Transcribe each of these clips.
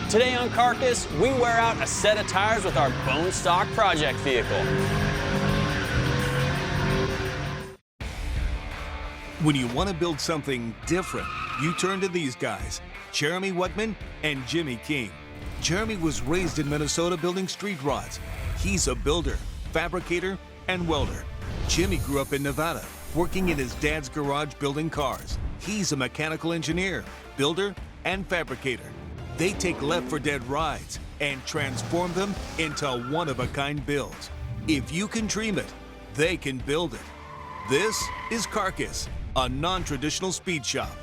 Today on Carcass, we wear out a set of tires with our bone stock project vehicle. When you want to build something different, you turn to these guys, Jeremy Wetman and Jimmy King. Jeremy was raised in Minnesota building street rods. He's a builder, fabricator, and welder. Jimmy grew up in Nevada, working in his dad's garage building cars. He's a mechanical engineer, builder, and fabricator. They take left for dead rides and transform them into one-of-a-kind builds. If you can dream it, they can build it. This is Carcass, a non-traditional speed shop.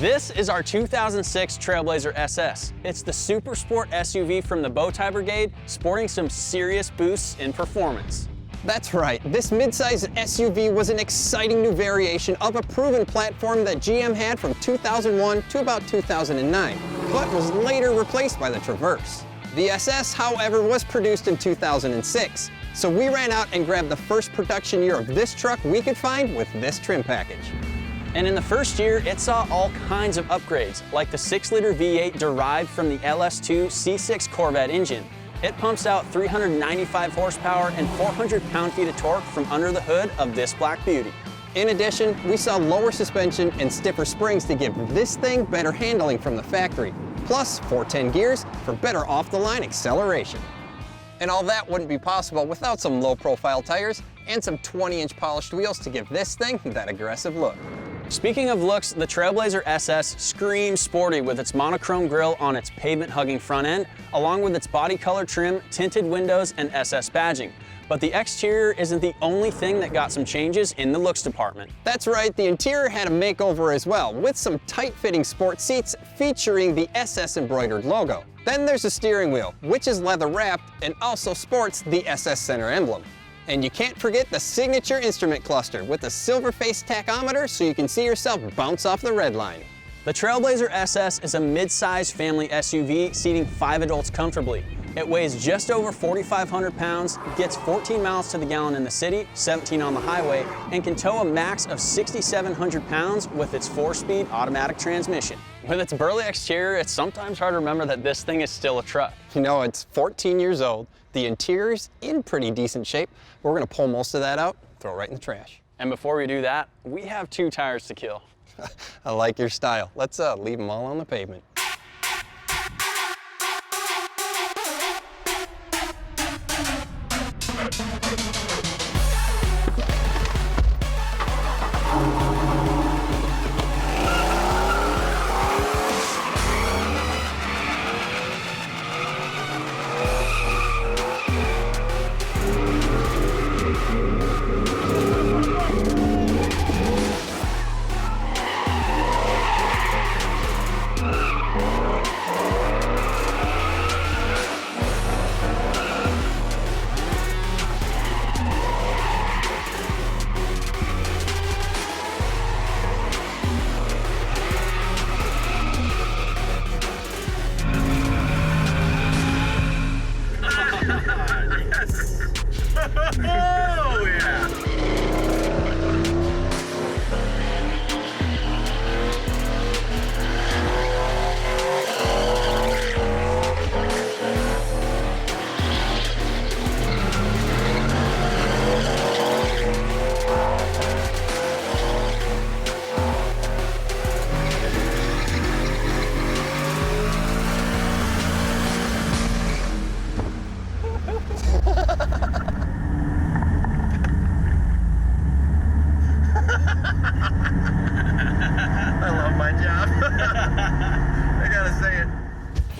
This is our 2006 Trailblazer SS. It's the super sport SUV from the Bowtie Brigade, sporting some serious boosts in performance. That's right, this mid-size SUV was an exciting new variation of a proven platform that GM had from 2001 to about 2009, but was later replaced by the Traverse. The SS, however, was produced in 2006, so we ran out and grabbed the first production year of this truck we could find with this trim package. And in the first year, it saw all kinds of upgrades, like the 6-liter V8 derived from the LS2 C6 Corvette engine. It pumps out 395 horsepower and 400 pound-feet of torque from under the hood of this black beauty. In addition, we saw lower suspension and stiffer springs to give this thing better handling from the factory, plus 410 gears for better off-the-line acceleration. And all that wouldn't be possible without some low-profile tires and some 20-inch polished wheels to give this thing that aggressive look. Speaking of looks, the Trailblazer SS screams sporty with its monochrome grille on its pavement-hugging front end, along with its body color trim, tinted windows, and SS badging. But the exterior isn't the only thing that got some changes in the looks department. That's right, the interior had a makeover as well, with some tight-fitting sport seats featuring the SS embroidered logo. Then there's the steering wheel, which is leather-wrapped and also sports the SS Center emblem. And you can't forget the signature instrument cluster with a silver-faced tachometer so you can see yourself bounce off the red line. The Trailblazer SS is a mid-size family SUV seating 5 adults comfortably. It weighs just over 4,500 pounds, gets 14 miles to the gallon in the city, 17 on the highway, and can tow a max of 6,700 pounds with its 4-speed automatic transmission. With its burly exterior, it's sometimes hard to remember that this thing is still a truck. You know, it's 14 years old, the interior's in pretty decent shape. We're gonna pull most of that out, throw it right in the trash. And before we do that, we have 2 tires to kill. I like your style. Let's leave them all on the pavement. Oh, yeah!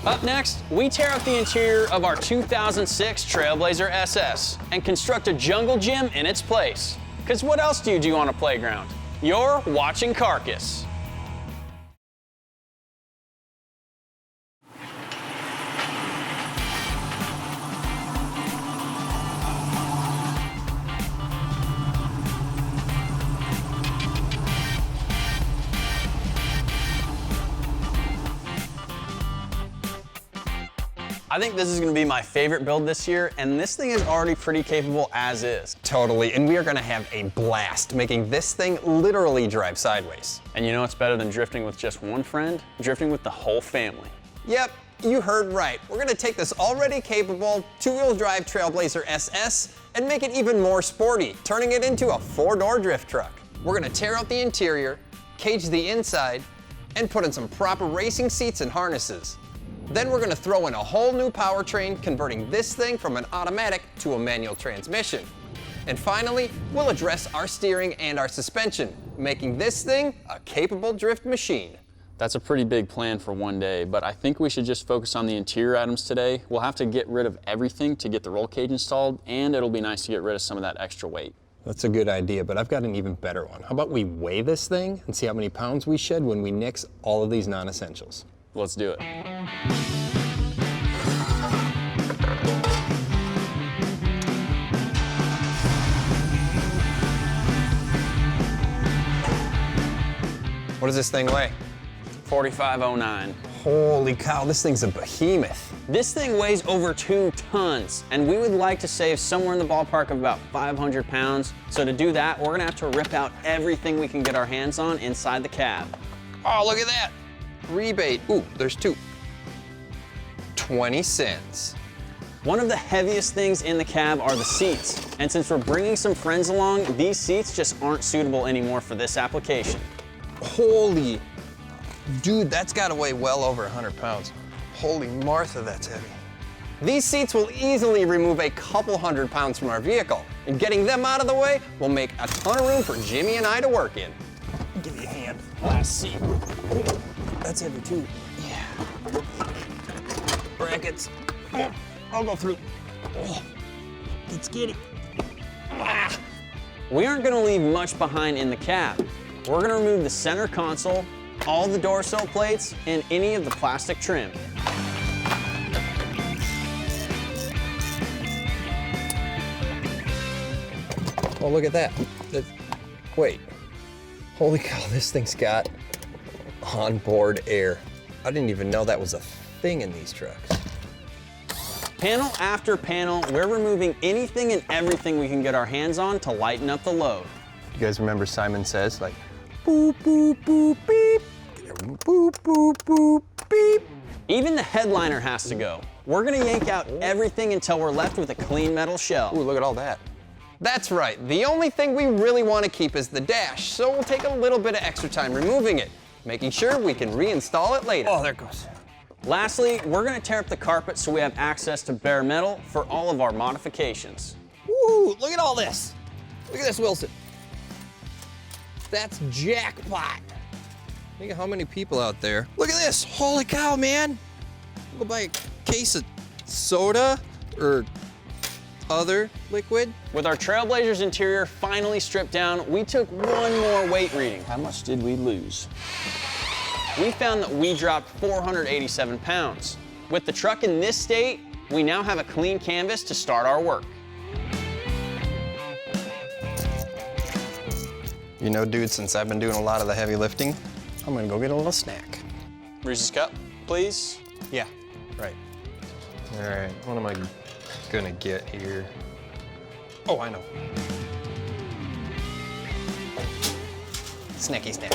Up next, we tear out the interior of our 2006 Trailblazer SS and construct a jungle gym in its place. Because what else do you do on a playground? You're watching Carcass. I think this is gonna be my favorite build this year, and this thing is already pretty capable as is. Totally, and we are gonna have a blast making this thing literally drive sideways. And you know what's better than drifting with just one friend? Drifting with the whole family. Yep, you heard right. We're gonna take this already capable two-wheel drive Trailblazer SS and make it even more sporty, turning it into a four-door drift truck. We're gonna tear out the interior, cage the inside, and put in some proper racing seats and harnesses. Then we're gonna throw in a whole new powertrain, converting this thing from an automatic to a manual transmission. And finally, we'll address our steering and our suspension, making this thing a capable drift machine. That's a pretty big plan for one day, but I think we should just focus on the interior items today. We'll have to get rid of everything to get the roll cage installed, and it'll be nice to get rid of some of that extra weight. That's a good idea, but I've got an even better one. How about we weigh this thing and see how many pounds we shed when we nix all of these non-essentials? Let's do it. What does this thing weigh? 4509. Holy cow, this thing's a behemoth. This thing weighs over 2 tons, and we would like to save somewhere in the ballpark of about 500 pounds. So to do that, we're gonna have to rip out everything we can get our hands on inside the cab. Oh, look at that. Rebate. Ooh, there's two. 20 cents. One of the heaviest things in the cab are the seats. And since we're bringing some friends along, these seats just aren't suitable anymore for this application. Holy, dude, that's gotta weigh well over 100 pounds. Holy Martha, that's heavy. These seats will easily remove a couple hundred pounds from our vehicle, and getting them out of the way will make a ton of room for Jimmy and I to work in. Give me a hand. Last seat. That's heavy too. Yeah. Brackets. Oh, I'll go through. Oh, let's get it. Ah. We aren't gonna leave much behind in the cab. We're gonna remove the center console, all the door sill plates, and any of the plastic trim. Oh, look at that. Wait. Holy cow, this thing's got onboard air. I didn't even know that was a thing in these trucks. Panel after panel, we're removing anything and everything we can get our hands on to lighten up the load. You guys remember Simon Says, like, boop, boop, boop, beep. Boop, boop, boop, beep. Even the headliner has to go. We're gonna yank out everything until we're left with a clean metal shell. Ooh, look at all that. That's right, the only thing we really want to keep is the dash, so we'll take a little bit of extra time removing it, making sure we can reinstall it later. Oh, there it goes. Lastly, we're gonna tear up the carpet so we have access to bare metal for all of our modifications. Woo, look at all this. Look at this, Wilson. That's jackpot. Think of how many people out there. Look at this, holy cow, man. Go buy a case of soda or other liquid. With our Trailblazer's interior finally stripped down, we took one more weight reading. How much did we lose? We found that we dropped 487 pounds. With the truck in this state, we now have a clean canvas to start our work. You know, dude, since I've been doing a lot of the heavy lifting, I'm gonna go get a little snack. Reese's Cup, please. Yeah, right. All right, what am I gonna get here? Oh, I know. Snacky snack.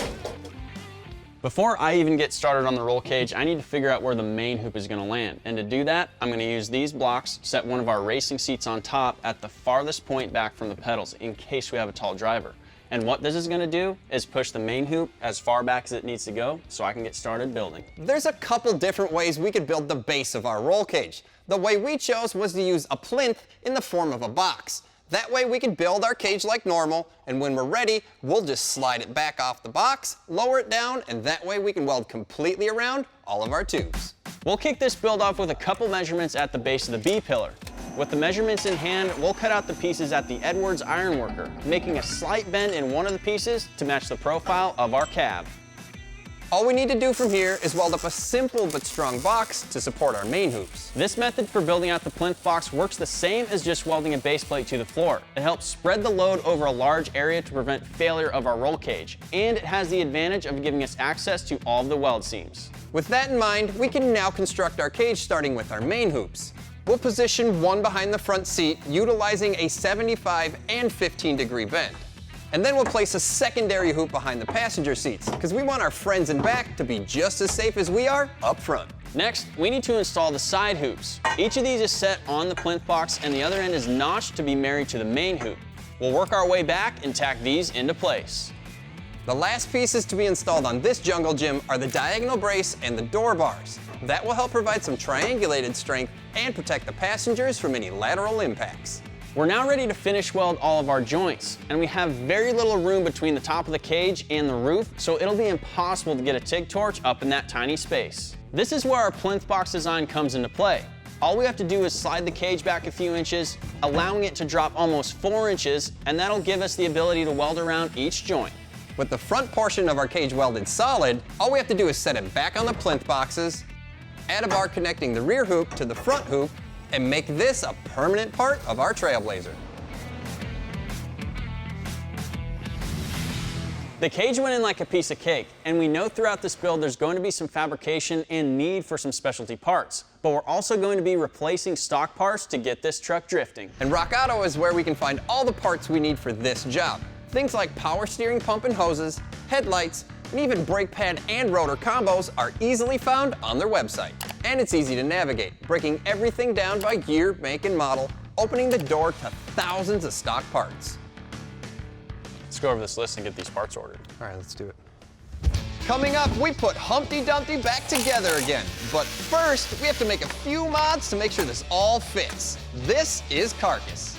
Before I even get started on the roll cage, I need to figure out where the main hoop is gonna land. And to do that, I'm gonna use these blocks, set one of our racing seats on top at the farthest point back from the pedals in case we have a tall driver. And what this is gonna do is push the main hoop as far back as it needs to go so I can get started building. There's a couple different ways we could build the base of our roll cage. The way we chose was to use a plinth in the form of a box. That way we can build our cage like normal, and when we're ready, we'll just slide it back off the box, lower it down, and that way we can weld completely around all of our tubes. We'll kick this build off with a couple measurements at the base of the B-pillar. With the measurements in hand, we'll cut out the pieces at the Edwards ironworker, making a slight bend in one of the pieces to match the profile of our cab. All we need to do from here is weld up a simple but strong box to support our main hoops. This method for building out the plinth box works the same as just welding a base plate to the floor. It helps spread the load over a large area to prevent failure of our roll cage, and it has the advantage of giving us access to all of the weld seams. With that in mind, we can now construct our cage starting with our main hoops. We'll position one behind the front seat, utilizing a 75 and 15-degree bend. And then we'll place a secondary hoop behind the passenger seats, because we want our friends in back to be just as safe as we are up front. Next, we need to install the side hoops. Each of these is set on the plinth box, and the other end is notched to be married to the main hoop. We'll work our way back and tack these into place. The last pieces to be installed on this jungle gym are the diagonal brace and the door bars. That will help provide some triangulated strength and protect the passengers from any lateral impacts. We're now ready to finish weld all of our joints, and we have very little room between the top of the cage and the roof, so it'll be impossible to get a TIG torch up in that tiny space. This is where our plinth box design comes into play. All we have to do is slide the cage back a few inches, allowing it to drop almost 4 inches, and that'll give us the ability to weld around each joint. With the front portion of our cage welded solid, all we have to do is set it back on the plinth boxes, add a bar connecting the rear hoop to the front hoop, and make this a permanent part of our Trailblazer. The cage went in like a piece of cake, and we know throughout this build there's going to be some fabrication and need for some specialty parts, but we're also going to be replacing stock parts to get this truck drifting. And Rock Auto is where we can find all the parts we need for this job. Things like power steering pump and hoses, headlights, and even brake pad and rotor combos are easily found on their website. And it's easy to navigate, breaking everything down by year, make, and model, opening the door to thousands of stock parts. Let's go over this list and get these parts ordered. All right, let's do it. Coming up, we put Humpty Dumpty back together again. But first, we have to make a few mods to make sure this all fits. This is Carcass.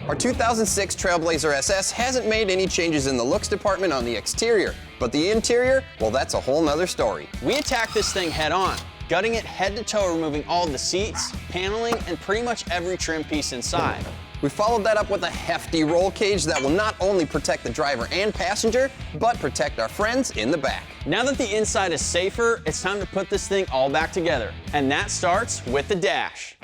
Our 2006 Trailblazer SS hasn't made any changes in the looks department on the exterior, but the interior, well, that's a whole nother story. We attacked this thing head on, gutting it head to toe, removing all the seats, paneling, and pretty much every trim piece inside. We followed that up with a hefty roll cage that will not only protect the driver and passenger, but protect our friends in the back. Now that the inside is safer, it's time to put this thing all back together, and that starts with the dash.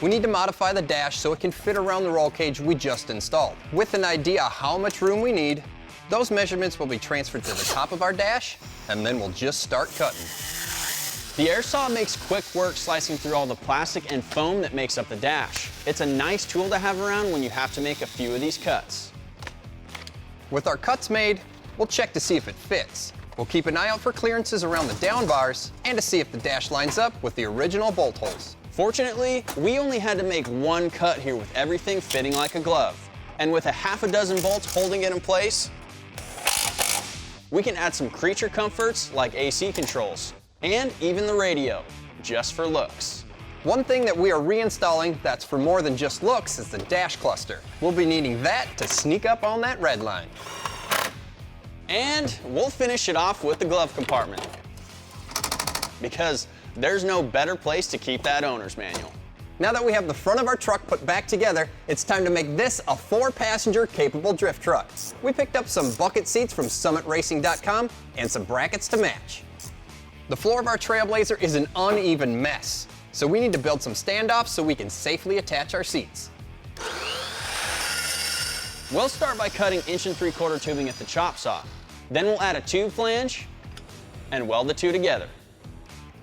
We need to modify the dash so it can fit around the roll cage we just installed. With an idea how much room we need, those measurements will be transferred to the top of our dash, and then we'll just start cutting. The air saw makes quick work slicing through all the plastic and foam that makes up the dash. It's a nice tool to have around when you have to make a few of these cuts. With our cuts made, we'll check to see if it fits. We'll keep an eye out for clearances around the down bars and to see if the dash lines up with the original bolt holes. Fortunately, we only had to make one cut here with everything fitting like a glove. And with a half a dozen bolts holding it in place, we can add some creature comforts like AC controls, and even the radio, just for looks. One thing that we are reinstalling that's for more than just looks is the dash cluster. We'll be needing that to sneak up on that red line. And we'll finish it off with the glove compartment, because there's no better place to keep that owner's manual. Now that we have the front of our truck put back together, it's time to make this a 4-passenger capable drift truck. We picked up some bucket seats from summitracing.com and some brackets to match. The floor of our Trailblazer is an uneven mess, so we need to build some standoffs so we can safely attach our seats. We'll start by cutting 1 3/4 tubing at the chop saw. Then we'll add a tube flange and weld the two together.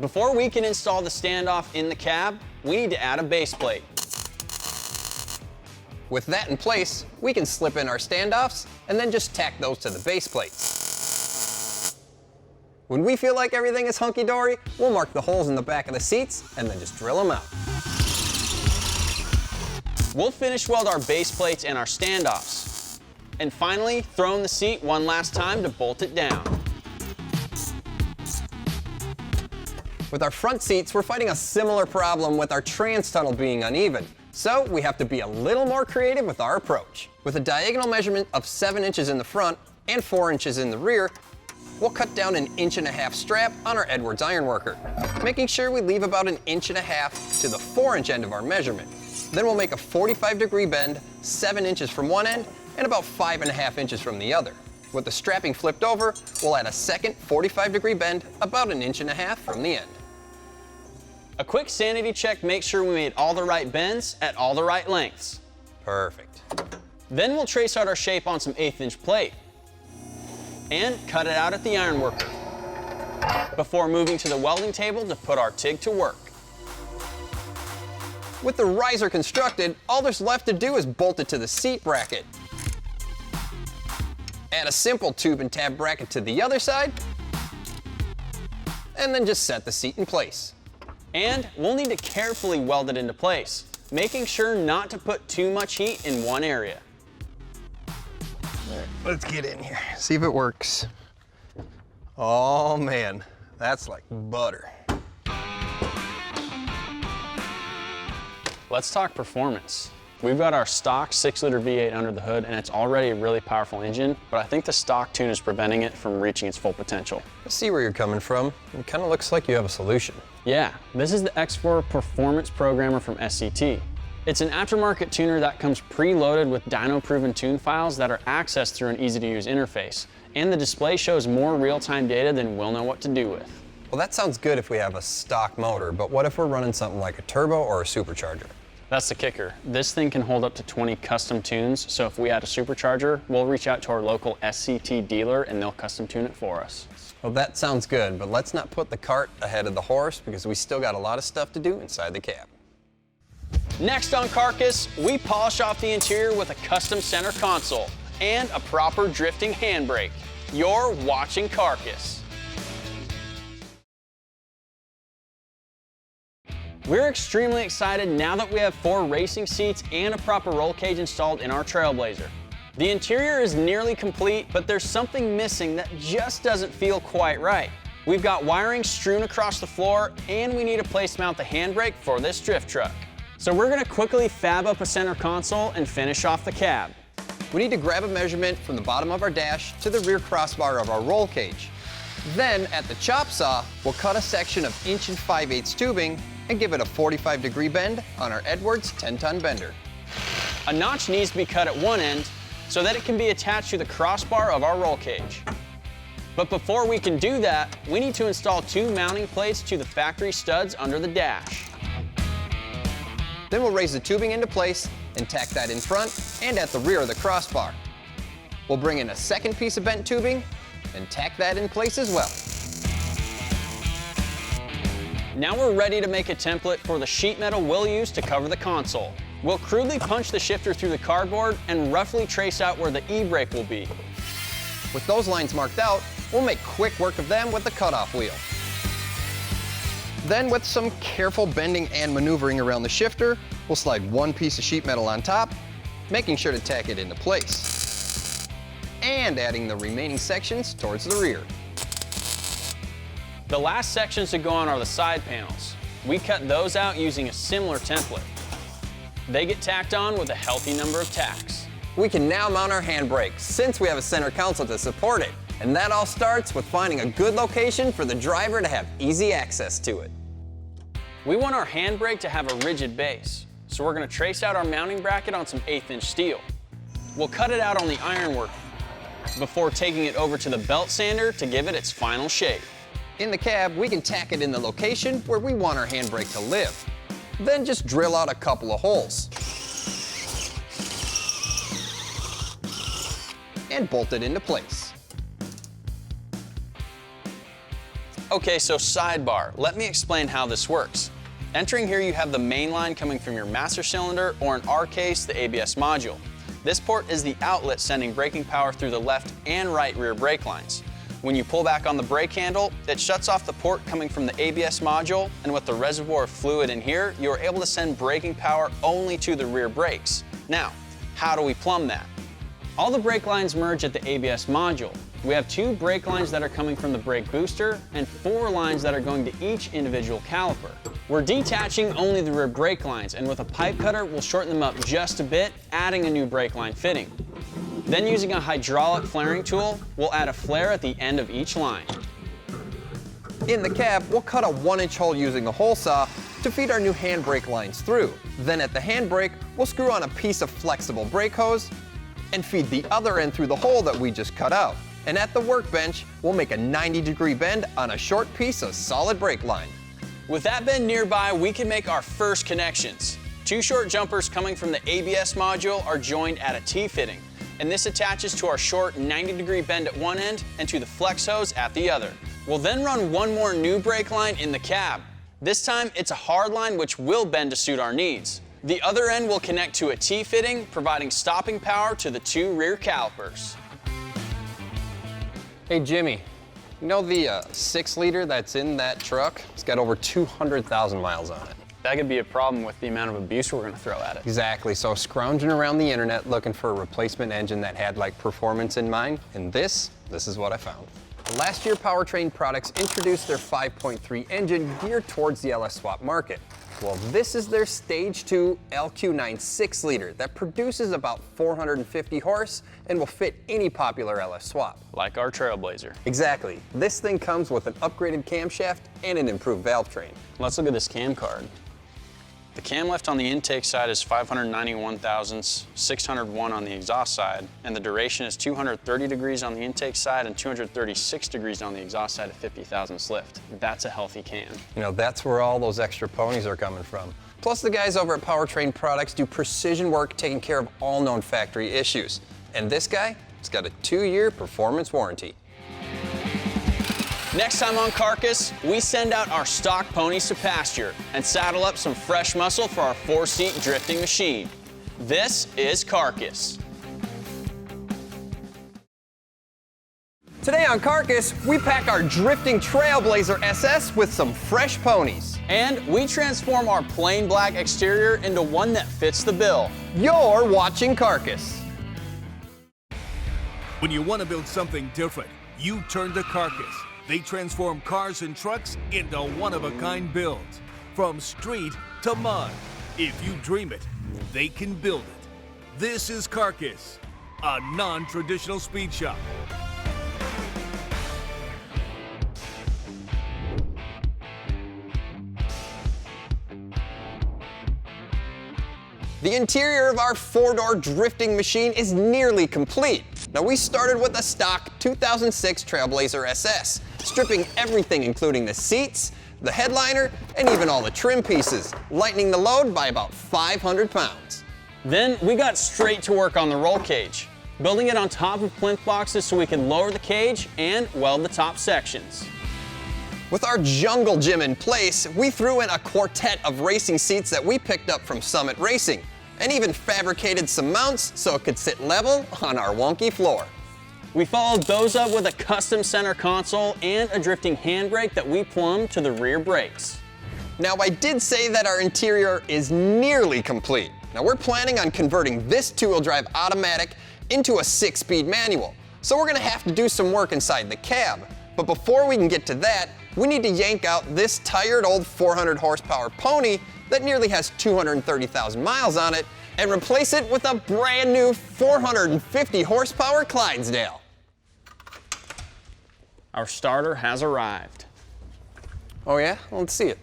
Before we can install the standoff in the cab, we need to add a base plate. With that in place, we can slip in our standoffs and then just tack those to the base plates. When we feel like everything is hunky-dory, we'll mark the holes in the back of the seats and then just drill them out. We'll finish weld our base plates and our standoffs. And finally, throw in the seat one last time to bolt it down. With our front seats, we're fighting a similar problem with our trans tunnel being uneven. So we have to be a little more creative with our approach. With a diagonal measurement of 7 inches in the front and 4 inches in the rear, we'll cut down 1.5 inch strap on our Edwards ironworker, making sure we leave about 1.5 inches to the 4-inch end of our measurement. Then we'll make a 45-degree bend, 7 inches from one end and about 5.5 inches from the other. With the strapping flipped over, we'll add a second 45-degree bend about 1.5 inches from the end. A quick sanity check makes sure we made all the right bends at all the right lengths. Perfect. Then we'll trace out our shape on some 1/8-inch plate and cut it out at the iron worker before moving to the welding table to put our TIG to work. With the riser constructed, all there's left to do is bolt it to the seat bracket. Add a simple tube and tab bracket to the other side, and then just set the seat in place. And we'll need to carefully weld it into place, making sure not to put too much heat in one area. All right, let's get in here, see if it works. Oh man, that's like butter. Let's talk performance. We've got our stock 6-liter V8 under the hood, and it's already a really powerful engine, but I think the stock tune is preventing it from reaching its full potential. I see where you're coming from. It kind of looks like you have a solution. Yeah, this is the X4 Performance Programmer from SCT. It's an aftermarket tuner that comes preloaded with dyno-proven tune files that are accessed through an easy-to-use interface, and the display shows more real-time data than we'll know what to do with. Well, that sounds good if we have a stock motor, but what if we're running something like a turbo or a supercharger? That's the kicker. This thing can hold up to 20 custom tunes, so if we add a supercharger, we'll reach out to our local SCT dealer and they'll custom tune it for us. Well, that sounds good, but let's not put the cart ahead of the horse because we still got a lot of stuff to do inside the cab. Next on Carcass, we polish off the interior with a custom center console and a proper drifting handbrake. You're watching Carcass. We're extremely excited now that we have 4 racing seats and a proper roll cage installed in our Trailblazer. The interior is nearly complete, but there's something missing that just doesn't feel quite right. We've got wiring strewn across the floor, and we need to place mount the handbrake for this drift truck. So we're gonna quickly fab up a center console and finish off the cab. We need to grab a measurement from the bottom of our dash to the rear crossbar of our roll cage. Then, at the chop saw, we'll cut a section of 1 5/8 tubing and give it a 45-degree bend on our Edwards 10-ton bender. A notch needs to be cut at one end so that it can be attached to the crossbar of our roll cage. But before we can do that, we need to install 2 mounting plates to the factory studs under the dash. Then we'll raise the tubing into place and tack that in front and at the rear of the crossbar. We'll bring in a second piece of bent tubing and tack that in place as well. Now we're ready to make a template for the sheet metal we'll use to cover the console. We'll crudely punch the shifter through the cardboard and roughly trace out where the e-brake will be. With those lines marked out, we'll make quick work of them with the cutoff wheel. Then with some careful bending and maneuvering around the shifter, we'll slide 1 piece of sheet metal on top, making sure to tack it into place, and adding the remaining sections towards the rear. The last sections to go on are the side panels. We cut those out using a similar template. They get tacked on with a healthy number of tacks. We can now mount our handbrake since we have a center console to support it. And that all starts with finding a good location for the driver to have easy access to it. We want our handbrake to have a rigid base, so we're going to trace out our mounting bracket on some 1/8-inch steel. We'll cut it out on the ironwork before taking it over to the belt sander to give it its final shape. In the cab, we can tack it in the location where we want our handbrake to live. Then just drill out a couple of holes and bolt it into place. Okay, so sidebar. Let me explain how this works. Entering here, you have the main line coming from your master cylinder, or in our case, the ABS module. This port is the outlet sending braking power through the left and right rear brake lines. When you pull back on the brake handle, it shuts off the port coming from the ABS module, and with the reservoir of fluid in here, you are able to send braking power only to the rear brakes. Now, how do we plumb that? All the brake lines merge at the ABS module. We have 2 brake lines that are coming from the brake booster and 4 lines that are going to each individual caliper. We're detaching only the rear brake lines, and with a pipe cutter, we'll shorten them up just a bit, adding a new brake line fitting. Then using a hydraulic flaring tool, we'll add a flare at the end of each line. In the cab, we'll cut a 1-inch hole using a hole saw to feed our new handbrake lines through. Then at the handbrake, we'll screw on a piece of flexible brake hose and feed the other end through the hole that we just cut out. And at the workbench, we'll make a 90-degree bend on a short piece of solid brake line. With that bend nearby, we can make our first connections. Two short jumpers coming from the ABS module are joined at a T-fitting, and this attaches to our short 90-degree bend at one end and to the flex hose at the other. We'll then run one more new brake line in the cab. This time, it's a hard line which will bend to suit our needs. The other end will connect to a T-fitting, providing stopping power to the two rear calipers. Hey Jimmy, you know the 6-liter that's in that truck? It's got over 200,000 miles on it. That could be a problem with the amount of abuse we're going to throw at it. Exactly, so scrounging around the internet looking for a replacement engine that had like performance in mind, and this is what I found. Last year, Powertrain Products introduced their 5.3 engine geared towards the LS swap market. Well, this is their Stage 2 LQ9 6-liter that produces about 450 horse and will fit any popular LS swap. Like our Trailblazer. Exactly. This thing comes with an upgraded camshaft and an improved valve train. Let's look at this cam card. The cam lift on the intake side is 591 thousandths, 601 on the exhaust side, and the duration is 230 degrees on the intake side and 236 degrees on the exhaust side at 50 thousandths lift. That's a healthy cam. You know, that's where all those extra ponies are coming from. Plus, the guys over at Powertrain Products do precision work taking care of all known factory issues. And this guy, it's got a 2-year performance warranty. Next time on Carcass, we send out our stock ponies to pasture and saddle up some fresh muscle for our 4-seat drifting machine. This is Carcass. Today on Carcass, we pack our drifting Trailblazer SS with some fresh ponies. And we transform our plain black exterior into one that fits the bill. You're watching Carcass. When you want to build something different, you turn to Carcass. They transform cars and trucks into one-of-a-kind builds. From street to mud. If you dream it, they can build it. This is Carcass, a non-traditional speed shop. The interior of our 4-door drifting machine is nearly complete. Now, we started with a stock 2006 Trailblazer SS, stripping everything including the seats, the headliner, and even all the trim pieces, lightening the load by about 500 pounds. Then we got straight to work on the roll cage, building it on top of plinth boxes so we could lower the cage and weld the top sections. With our jungle gym in place, we threw in a quartet of racing seats that we picked up from Summit Racing, and even fabricated some mounts so it could sit level on our wonky floor. We followed those up with a custom center console and a drifting handbrake that we plumbed to the rear brakes. Now, I did say that our interior is nearly complete. Now, we're planning on converting this 2-wheel drive automatic into a 6-speed manual, so we're gonna have to do some work inside the cab. But before we can get to that, we need to yank out this tired old 400 horsepower pony that nearly has 230,000 miles on it and replace it with a brand new 450 horsepower Clydesdale. Our starter has arrived. Oh yeah? Let's see it.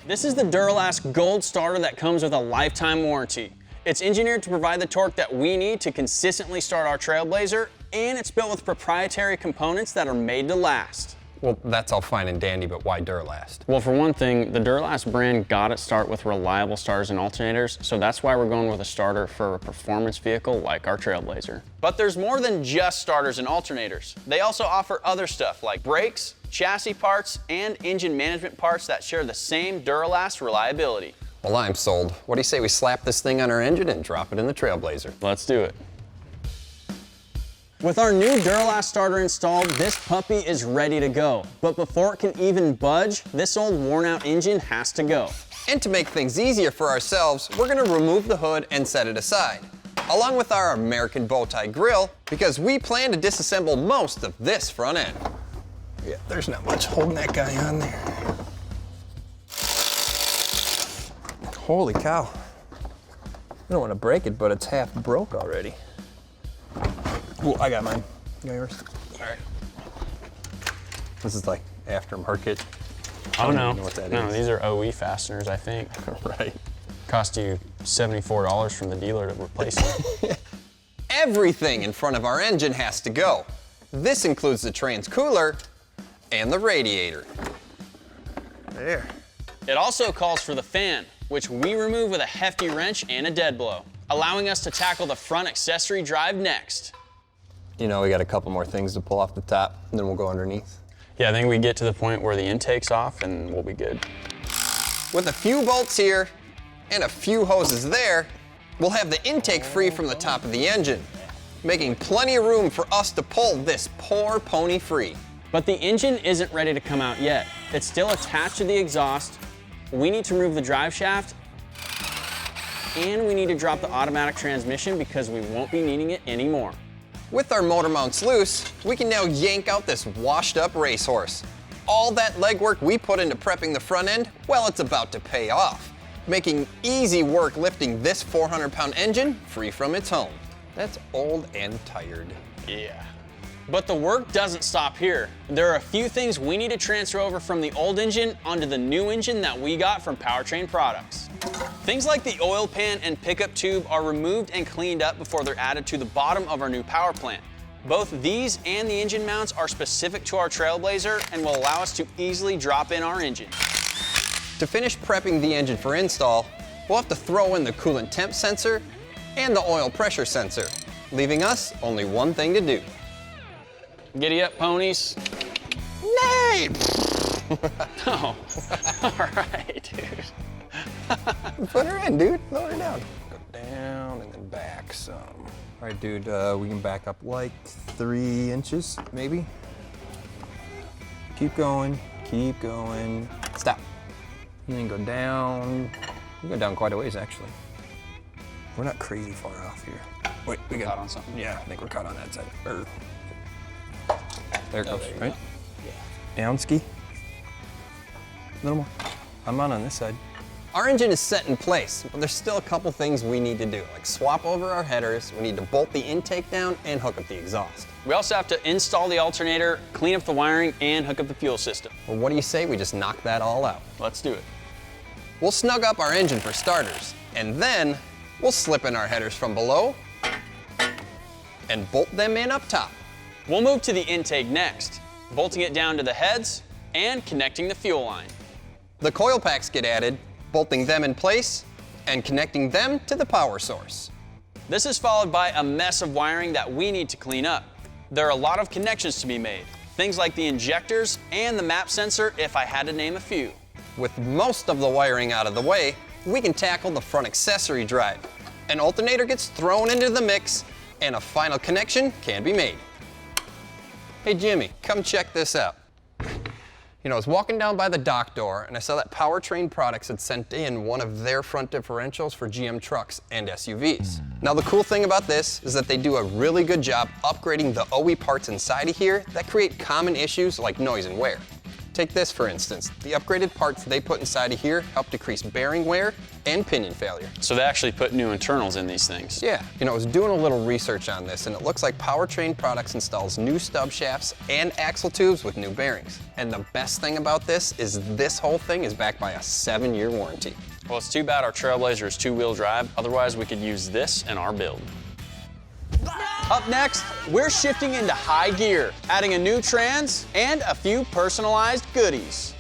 This is the Duralast Gold starter that comes with a lifetime warranty. It's engineered to provide the torque that we need to consistently start our Trailblazer, and it's built with proprietary components that are made to last. Well, that's all fine and dandy, but why Duralast? Well, for one thing, the Duralast brand got its start with reliable starters and alternators, so that's why we're going with a starter for a performance vehicle like our Trailblazer. But there's more than just starters and alternators. They also offer other stuff like brakes, chassis parts, and engine management parts that share the same Duralast reliability. Well, I'm sold. What do you say we slap this thing on our engine and drop it in the Trailblazer? Let's do it. With our new Duralast starter installed, this puppy is ready to go. But before it can even budge, this old worn-out engine has to go. And to make things easier for ourselves, we're gonna remove the hood and set it aside, along with our American bow tie grill, because we plan to disassemble most of this front end. Yeah, there's not much holding that guy on there. Holy cow. I don't want to break it, but it's half broke already. Ooh, I got mine. You got yours? All right. This is like aftermarket. Oh, no. I don't even know what that no, is. these are OE fasteners, I think. Right. Cost you $74 from the dealer to replace them. Everything in front of our engine has to go. This includes the trans cooler and the radiator. There. It also calls for the fan, which we remove with a hefty wrench and a dead blow, allowing us to tackle the front accessory drive next. You know, we got a couple more things to pull off the top, and then we'll go underneath. Yeah, I think we get to the point where the intake's off and we'll be good. With a few bolts here and a few hoses there, we'll have the intake free from the top of the engine, making plenty of room for us to pull this poor pony free. But the engine isn't ready to come out yet. It's still attached to the exhaust. We need to remove the drive shaft, and we need to drop the automatic transmission because we won't be needing it anymore. With our motor mounts loose, we can now yank out this washed up racehorse. All that legwork we put into prepping the front end, well, it's about to pay off, making easy work lifting this 400-pound engine free from its home. That's old and tired. Yeah. But the work doesn't stop here. There are a few things we need to transfer over from the old engine onto the new engine that we got from Powertrain Products. Things like the oil pan and pickup tube are removed and cleaned up before they're added to the bottom of our new power plant. Both these and the engine mounts are specific to our Trailblazer and will allow us to easily drop in our engine. To finish prepping the engine for install, we'll have to throw in the coolant temp sensor and the oil pressure sensor, leaving us only one thing to do. Giddy up, ponies. Nay! Oh, all right, dude. Put her in, dude. Lower her down. Go down and then back some. All right, dude, we can back up like 3 inches, maybe. Keep going, keep going. Stop. And then go down. You go down quite a ways, actually. We're not crazy far off here. Wait, we got Caught on something. Yeah, I think we're caught on that side. There it Oh, goes, there you right? go. Yeah. Down ski. A little more. I'm on this side. Our engine is set in place, but there's still a couple things we need to do, like swap over our headers, we need to bolt the intake down and hook up the exhaust. We also have to install the alternator, clean up the wiring, and hook up the fuel system. Well, what do you say we just knock that all out? Let's do it. We'll snug up our engine for starters, and then we'll slip in our headers from below and bolt them in up top. We'll move to the intake next, bolting it down to the heads and connecting the fuel line. The coil packs get added, bolting them in place and connecting them to the power source. This is followed by a mess of wiring that we need to clean up. There are a lot of connections to be made, things like the injectors and the map sensor if I had to name a few. With most of the wiring out of the way, we can tackle the front accessory drive. An alternator gets thrown into the mix and a final connection can be made. Hey Jimmy, come check this out. You know, I was walking down by the dock door and I saw that Powertrain Products had sent in one of their front differentials for GM trucks and SUVs. Now the cool thing about this is that they do a really good job upgrading the OE parts inside of here that create common issues like noise and wear. Take this for instance. The upgraded parts they put inside of here help decrease bearing wear and pinion failure. So they actually put new internals in these things. Yeah, you know, I was doing a little research on this and it looks like Powertrain Products installs new stub shafts and axle tubes with new bearings. And the best thing about this is this whole thing is backed by a 7-year warranty. Well, it's too bad our Trailblazer is 2-wheel drive, otherwise we could use this in our build. Up next, we're shifting into high gear, adding a new trans and a few personalized goodies.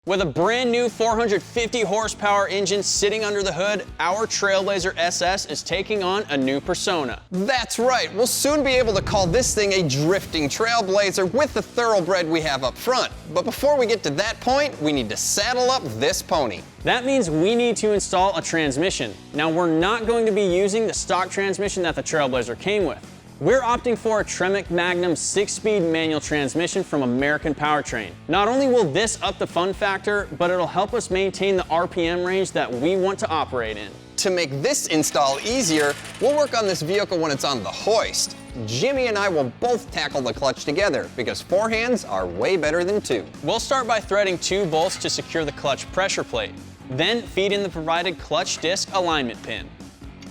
With a brand new 450 horsepower engine sitting under the hood, our Trailblazer SS is taking on a new persona. That's right, we'll soon be able to call this thing a drifting Trailblazer with the thoroughbred we have up front. But before we get to that point, we need to saddle up this pony. That means we need to install a transmission. Now, we're not going to be using the stock transmission that the Trailblazer came with. We're opting for a Tremec Magnum 6-speed manual transmission from American Powertrain. Not only will this up the fun factor, but it'll help us maintain the RPM range that we want to operate in. To make this install easier, we'll work on this vehicle when it's on the hoist. Jimmy and I will both tackle the clutch together because 4 hands are way better than 2. We'll start by threading 2 bolts to secure the clutch pressure plate. Then feed in the provided clutch disc alignment pin.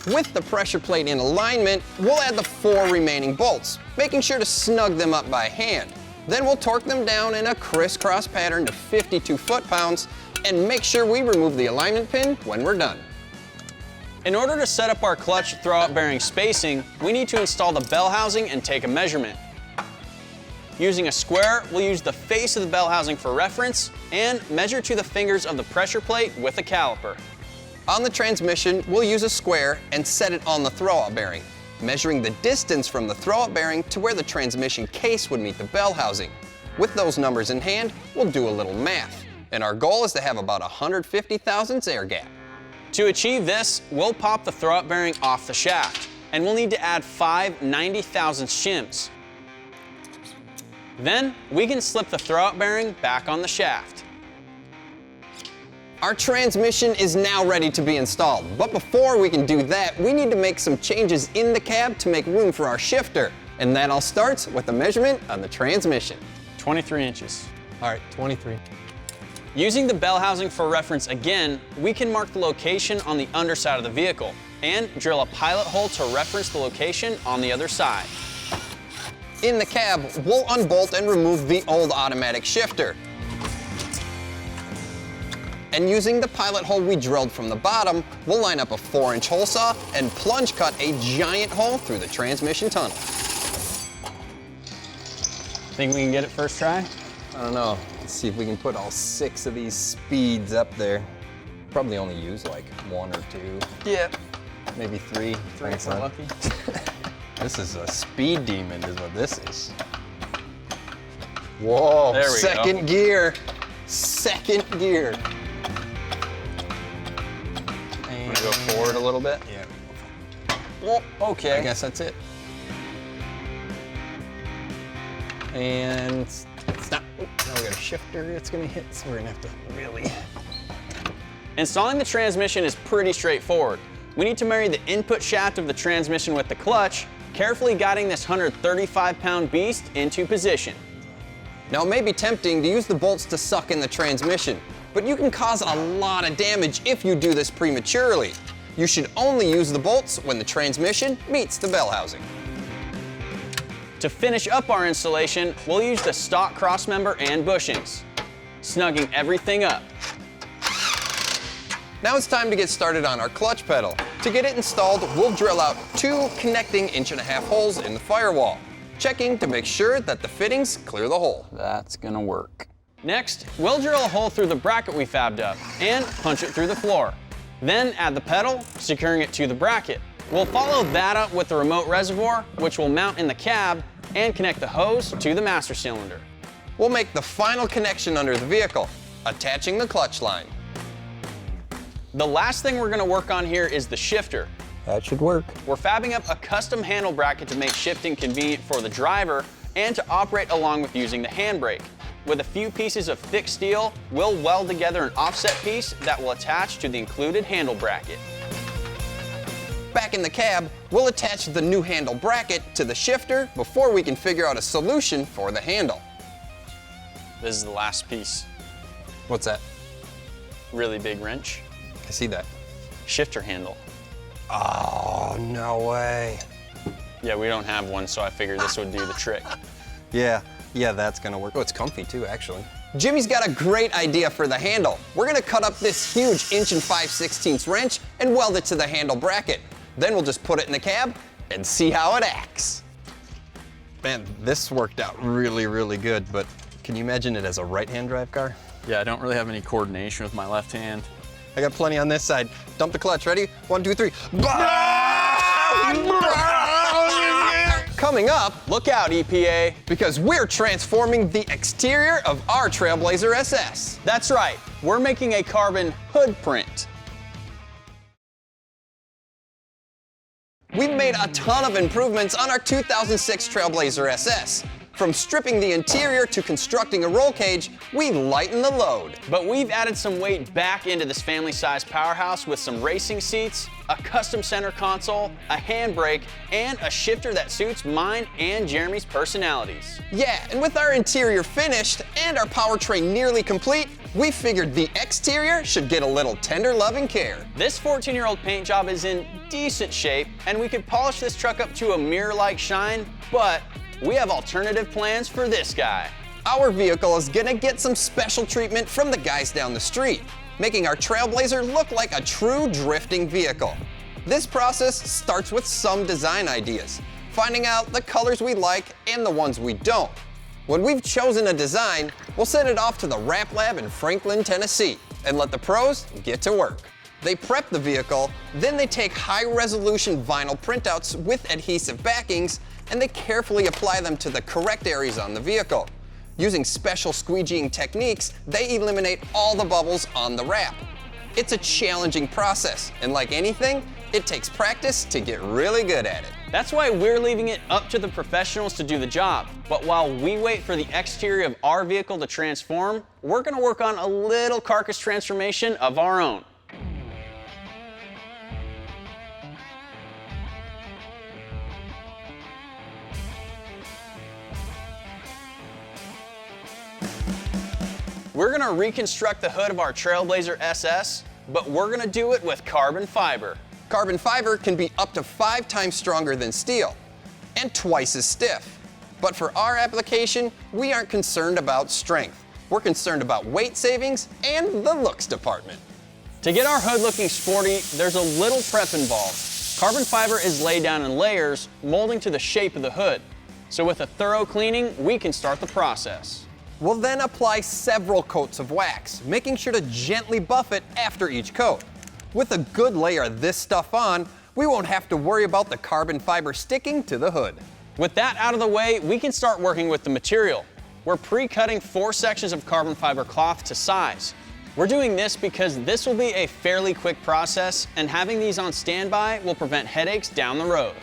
With the pressure plate in alignment, we'll add the 4 remaining bolts, making sure to snug them up by hand. Then we'll torque them down in a crisscross pattern to 52 foot-pounds and make sure we remove the alignment pin when we're done. In order to set up our clutch throwout bearing spacing, we need to install the bell housing and take a measurement. Using a square, we'll use the face of the bell housing for reference and measure to the fingers of the pressure plate with a caliper. On the transmission, we'll use a square and set it on the throwout bearing, measuring the distance from the throwout bearing to where the transmission case would meet the bell housing. With those numbers in hand, we'll do a little math, and our goal is to have about 150 thousandths air gap. To achieve this, we'll pop the throwout bearing off the shaft, and we'll need to add 5 90 thousandths shims. Then, we can slip the throwout bearing back on the shaft. Our transmission is now ready to be installed, but before we can do that, we need to make some changes in the cab to make room for our shifter. And that all starts with a measurement on the transmission. 23 inches. All right, 23. Using the bell housing for reference again, we can mark the location on the underside of the vehicle and drill a pilot hole to reference the location on the other side. In the cab, we'll unbolt and remove the old automatic shifter. And using the pilot hole we drilled from the bottom, we'll line up a 4-inch hole saw and plunge cut a giant hole through the transmission tunnel. Think we can get it first try? I don't know. Let's see if we can put all 6 of these speeds up there. Probably only use like 1 or 2. Yeah. Maybe 3. If we're lucky. This is a speed demon is what this is. Whoa, There we second go. gear. Second gear. I'm gonna go forward a little bit. Yeah. Well, okay. I guess that's it. And stop. Oh, now we got a shifter it's gonna hit, so we're gonna have to really. Installing the transmission is pretty straightforward. We need to marry the input shaft of the transmission with the clutch, carefully guiding this 135-pound beast into position. Now, it may be tempting to use the bolts to suck in the transmission, but you can cause a lot of damage if you do this prematurely. You should only use the bolts when the transmission meets the bell housing. To finish up our installation, we'll use the stock crossmember and bushings, snugging everything up. Now it's time to get started on our clutch pedal. To get it installed, we'll drill out 2 connecting 1.5-inch holes in the firewall, checking to make sure that the fittings clear the hole. That's gonna work. Next, we'll drill a hole through the bracket we fabbed up and punch it through the floor. Then add the pedal, securing it to the bracket. We'll follow that up with the remote reservoir, which will mount in the cab and connect the hose to the master cylinder. We'll make the final connection under the vehicle, attaching the clutch line. The last thing we're gonna work on here is the shifter. That should work. We're fabbing up a custom handle bracket to make shifting convenient for the driver and to operate along with using the handbrake. With a few pieces of thick steel, we'll weld together an offset piece that will attach to the included handle bracket. Back in the cab, we'll attach the new handle bracket to the shifter before we can figure out a solution for the handle. This is the last piece. What's that? Really big wrench. I see that. Shifter handle. Oh, no way. Yeah, we don't have one, so I figured this would do the trick. Yeah, that's gonna work. Oh, it's comfy too, actually. Jimmy's got a great idea for the handle. We're gonna cut up this huge 1 5/16 wrench and weld it to the handle bracket. Then we'll just put it in the cab and see how it acts. Man, this worked out really, really good, but can you imagine it as a right-hand drive car? Yeah, I don't really have any coordination with my left hand. I got plenty on this side. Dump the clutch, ready? 1, 2, 3. Coming up, Look out, EPA. because we're transforming the exterior of our Trailblazer SS. That's right, we're making a carbon hood print. We've made a ton of improvements on our 2006 Trailblazer SS. From stripping the interior to constructing a roll cage, we lighten the load. But we've added some weight back into this family-sized powerhouse with some racing seats, a custom center console, a handbrake, and a shifter that suits mine and Jeremy's personalities. Yeah, and with our interior finished and our powertrain nearly complete, we figured the exterior should get a little tender loving care. This 14-year-old paint job is in decent shape, and we could polish this truck up to a mirror-like shine, but we have alternative plans for this guy. Our vehicle is gonna get some special treatment from the guys down the street, making our Trailblazer look like a true drifting vehicle. This process starts with some design ideas, finding out the colors we like and the ones we don't. When we've chosen a design, we'll send it off to the Wrap Lab in Franklin, Tennessee, and let the pros get to work. They prep the vehicle, then they take high-resolution vinyl printouts with adhesive backings, and they carefully apply them to the correct areas on the vehicle. Using special squeegeeing techniques, they eliminate all the bubbles on the wrap. It's a challenging process, and like anything, it takes practice to get really good at it. That's why we're leaving it up to the professionals to do the job. But while we wait for the exterior of our vehicle to transform, we're gonna work on a little carcass transformation of our own. We're gonna reconstruct the hood of our Trailblazer SS, but we're gonna do it with carbon fiber. Carbon fiber can be up to 5 times stronger than steel and twice as stiff. But for our application, we aren't concerned about strength. We're concerned about weight savings and the looks department. To get our hood looking sporty, there's a little prep involved. Carbon fiber is laid down in layers, molding to the shape of the hood. So with a thorough cleaning, we can start the process. We'll then apply several coats of wax, making sure to gently buff it after each coat. With a good layer of this stuff on, we won't have to worry about the carbon fiber sticking to the hood. With that out of the way, we can start working with the material. We're pre-cutting 4 sections of carbon fiber cloth to size. We're doing this because this will be a fairly quick process, and having these on standby will prevent headaches down the road.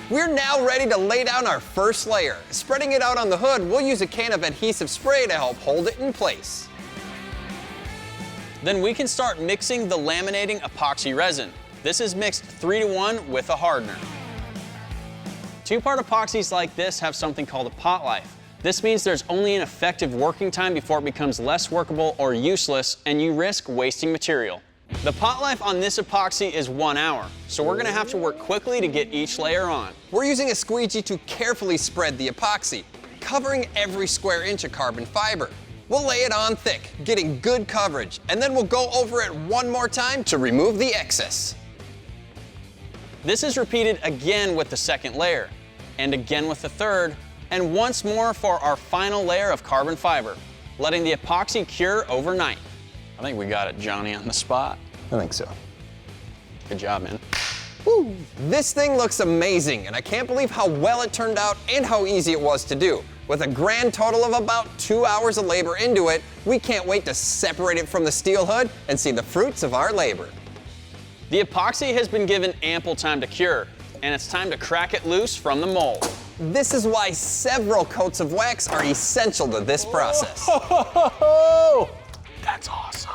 We're now ready to lay down our first layer. Spreading it out on the hood, we'll use a can of adhesive spray to help hold it in place. Then we can start mixing the laminating epoxy resin. This is mixed 3-to-1 with a hardener. 2-part epoxies like this have something called a pot life. This means there's only an effective working time before it becomes less workable or useless, and you risk wasting material. The pot life on this epoxy is 1 hour, so we're gonna have to work quickly to get each layer on. We're using a squeegee to carefully spread the epoxy, covering every square inch of carbon fiber. We'll lay it on thick, getting good coverage, and then we'll go over it one more time to remove the excess. This is repeated again with the second layer, and again with the third, and once more for our final layer of carbon fiber, letting the epoxy cure overnight. I think we got it, Johnny, on the spot. I think so. Good job, man. Woo. This thing looks amazing, and I can't believe how well it turned out and how easy it was to do. With a grand total of about 2 hours of labor into it, we can't wait to separate it from the steel hood and see the fruits of our labor. The epoxy has been given ample time to cure, and it's time to crack it loose from the mold. This is why several coats of wax are essential to this process. That's awesome.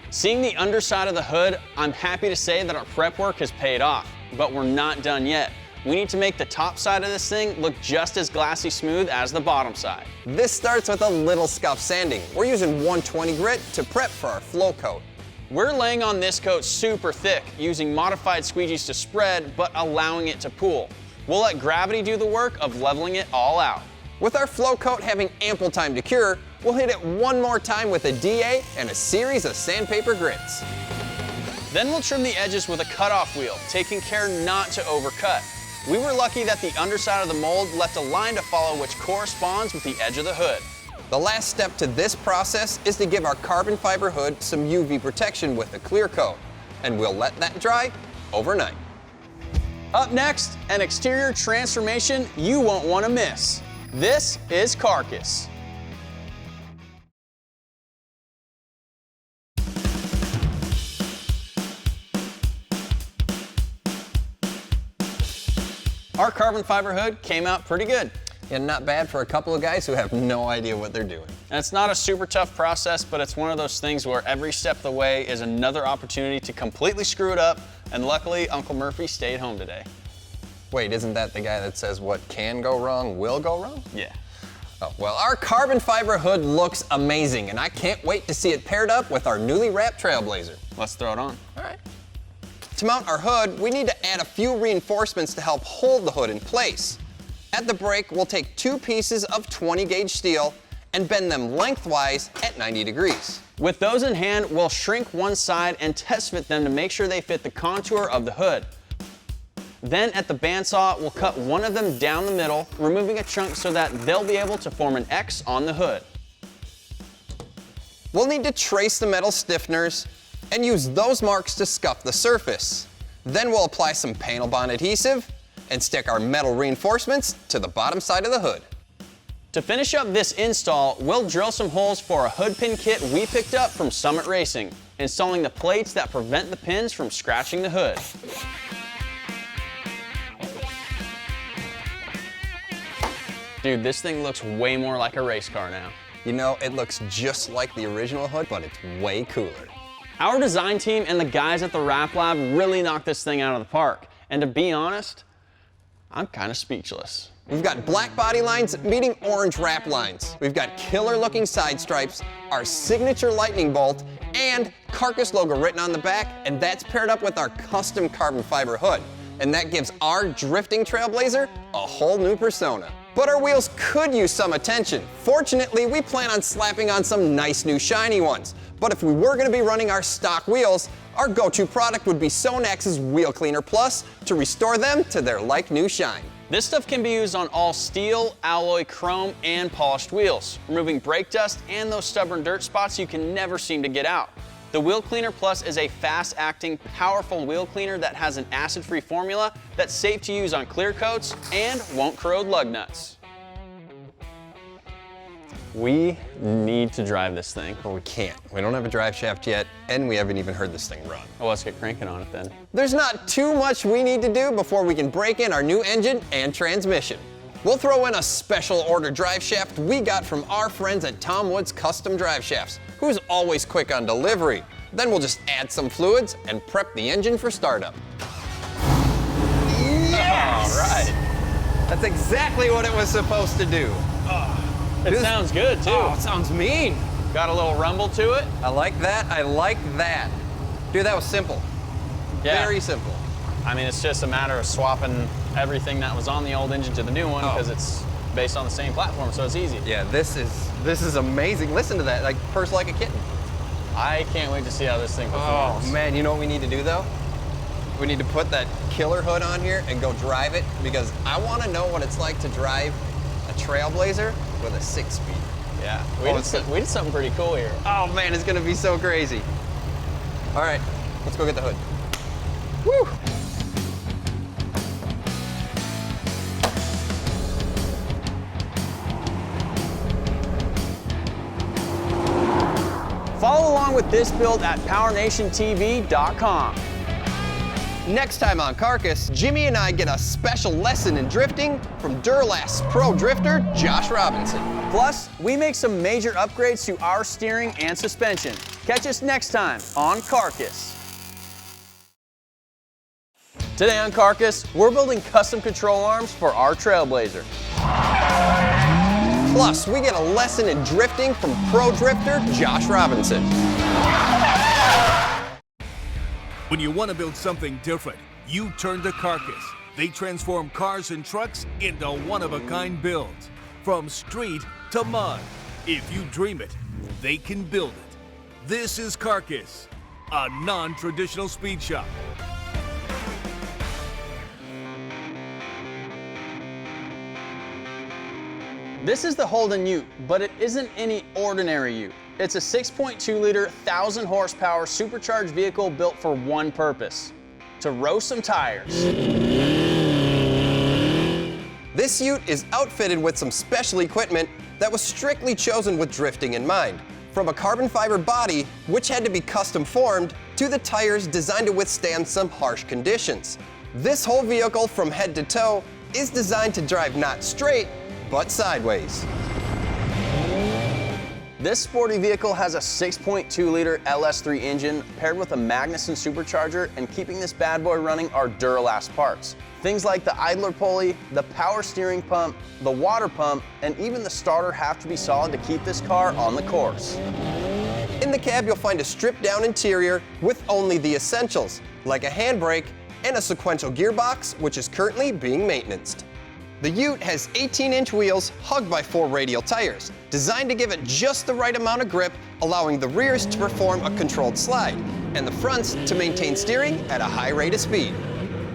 Seeing the underside of the hood, I'm happy to say that our prep work has paid off, but we're not done yet. We need to make the top side of this thing look just as glassy smooth as the bottom side. This starts with a little scuff sanding. We're using 120 grit to prep for our flow coat. We're laying on this coat super thick, using modified squeegees to spread, but allowing it to pool. We'll let gravity do the work of leveling it all out. With our flow coat having ample time to cure, we'll hit it one more time with a DA and a series of sandpaper grits. Then we'll trim the edges with a cutoff wheel, taking care not to overcut. We were lucky that the underside of the mold left a line to follow which corresponds with the edge of the hood. The last step to this process is to give our carbon fiber hood some UV protection with a clear coat, and we'll let that dry overnight. Up next, an exterior transformation you won't want to miss. This is Carcass. Our carbon fiber hood came out pretty good. And not bad for a couple of guys who have no idea what they're doing. And it's not a super tough process, but it's one of those things where every step of the way is another opportunity to completely screw it up, and luckily Uncle Murphy stayed home today. Wait, isn't that the guy that says what can go wrong will go wrong? Yeah. Oh, well, our carbon fiber hood looks amazing, and I can't wait to see it paired up with our newly wrapped Trailblazer. Let's throw it on. All right. To mount our hood, we need to add a few reinforcements to help hold the hood in place. At the brake, we'll take 2 pieces of 20 gauge steel and bend them lengthwise at 90 degrees. With those in hand, we'll shrink one side and test fit them to make sure they fit the contour of the hood. Then at the bandsaw, we'll cut one of them down the middle, removing a chunk so that they'll be able to form an X on the hood. We'll need to trace the metal stiffeners and use those marks to scuff the surface. Then we'll apply some panel bond adhesive and stick our metal reinforcements to the bottom side of the hood. To finish up this install, we'll drill some holes for a hood pin kit we picked up from Summit Racing, installing the plates that prevent the pins from scratching the hood. Dude, this thing looks way more like a race car now. You know, it looks just like the original hood, but it's way cooler. Our design team and the guys at the Wrap Lab really knocked this thing out of the park. And to be honest, I'm kind of speechless. We've got black body lines meeting orange wrap lines. We've got killer looking side stripes, our signature lightning bolt, and carcass logo written on the back, and that's paired up with our custom carbon fiber hood. And that gives our drifting Trailblazer a whole new persona. But our wheels could use some attention. Fortunately, we plan on slapping on some nice new shiny ones. But if we were gonna be running our stock wheels, our go-to product would be Sonax's Wheel Cleaner Plus to restore them to their like-new shine. This stuff can be used on all steel, alloy, chrome, and polished wheels, removing brake dust and those stubborn dirt spots you can never seem to get out. The Wheel Cleaner Plus is a fast-acting, powerful wheel cleaner that has an acid-free formula that's safe to use on clear coats and won't corrode lug nuts. We need to drive this thing. Well, we can't. We don't have a drive shaft yet, and we haven't even heard this thing run. Well, let's get cranking on it then. There's not too much we need to do before we can break in our new engine and transmission. We'll throw in a special order drive shaft we got from our friends at Tom Wood's Custom Drive Shafts, who's always quick on delivery. Then we'll just add some fluids and prep the engine for startup. Yes! All right. That's exactly what it was supposed to do. It sounds good too. Oh, it sounds mean. Got a little rumble to it. I like that. I like that. Dude, that was simple. Yeah. Very simple. I mean, it's just a matter of swapping everything that was on the old engine to the new one because it's based on the same platform, so it's easy. Yeah, this is amazing. Listen to that, like purrs like a kitten. I can't wait to see how this thing performs. Oh man, you know what we need to do though? We need to put that killer hood on here and go drive it because I want to know what it's like to drive a Trailblazer with a 6-speed. Yeah, we did something pretty cool here. Oh man, it's gonna be so crazy. All right, let's go get the hood. Woo! Follow along with this build at PowerNationTV.com. Next time on Carcass, Jimmy and I get a special lesson in drifting from Duralast's pro drifter, Josh Robinson. Plus, we make some major upgrades to our steering and suspension. Catch us next time on Carcass. Today on Carcass, we're building custom control arms for our Trailblazer. Plus, we get a lesson in drifting from pro drifter, Josh Robinson. When you want to build something different, you turn to Carcass. They transform cars and trucks into one-of-a-kind builds. From street to mud. If you dream it, they can build it. This is Carcass, a non-traditional speed shop. This is the Holden Ute, but it isn't any ordinary Ute. It's a 6.2-liter, 1,000 horsepower supercharged vehicle built for one purpose: to roast some tires. This Ute is outfitted with some special equipment that was strictly chosen with drifting in mind. From a carbon fiber body, which had to be custom formed, to the tires designed to withstand some harsh conditions. This whole vehicle from head to toe is designed to drive not straight, but sideways. This sporty vehicle has a 6.2-liter LS3 engine paired with a Magnuson supercharger, and keeping this bad boy running are Duralast parts. Things like the idler pulley, the power steering pump, the water pump, and even the starter have to be solid to keep this car on the course. In the cab, you'll find a stripped-down interior with only the essentials, like a handbrake and a sequential gearbox, which is currently being maintained. The Ute has 18-inch wheels hugged by 4 radial tires, designed to give it just the right amount of grip, allowing the rears to perform a controlled slide, and the fronts to maintain steering at a high rate of speed.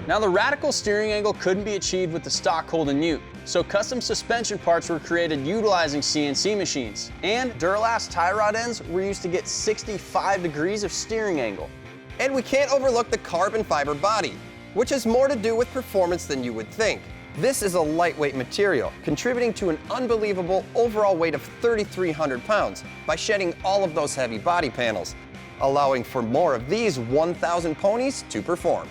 Now the radical steering angle couldn't be achieved with the stock Holden Ute, so custom suspension parts were created utilizing CNC machines, and Duralast tie rod ends were used to get 65 degrees of steering angle. And we can't overlook the carbon fiber body, which has more to do with performance than you would think. This is a lightweight material, contributing to an unbelievable overall weight of 3,300 pounds by shedding all of those heavy body panels, allowing for more of these 1,000 ponies to perform.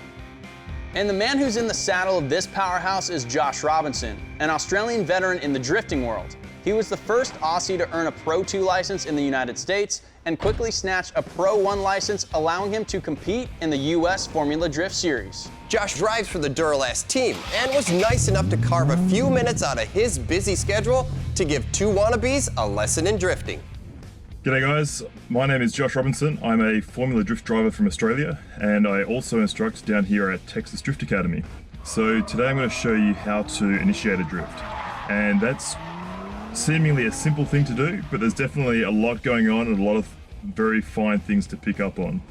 And the man who's in the saddle of this powerhouse is Josh Robinson, an Australian veteran in the drifting world. He was the first Aussie to earn a Pro 2 license in the United States and quickly snatched a Pro 1 license, allowing him to compete in the US Formula Drift Series. Josh drives for the Duralast team and was nice enough to carve a few minutes out of his busy schedule to give 2 wannabes a lesson in drifting. G'day guys, my name is Josh Robinson. I'm a Formula Drift driver from Australia, and I also instruct down here at Texas Drift Academy. So today I'm going to show you how to initiate a drift, and that's seemingly a simple thing to do, but there's definitely a lot going on and a lot of very fine things to pick up on.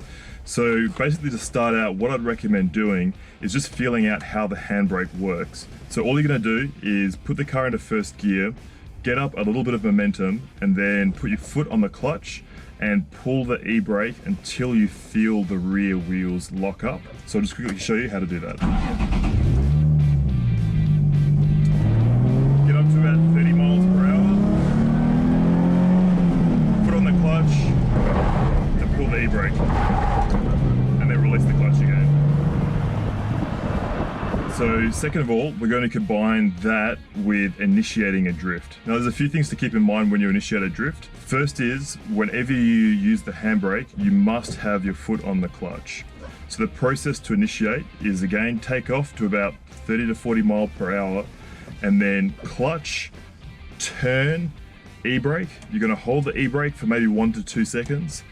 So basically, to start out, what I'd recommend doing is just feeling out how the handbrake works. So all you're going to do is put the car into first gear, get up a little bit of momentum, and then put your foot on the clutch and pull the e-brake until you feel the rear wheels lock up. So I'll just quickly show you how to do that. Get up to about 30 miles per hour, foot on the clutch, and pull the e-brake, and then release the clutch again. So second of all, we're going to combine that with initiating a drift. Now there's a few things to keep in mind when you initiate a drift. First is, whenever you use the handbrake, you must have your foot on the clutch. So the process to initiate is, again, take off to about 30 to 40 miles per hour, and then clutch, turn, e-brake. You're going to hold the e-brake for maybe 1 to 2 seconds,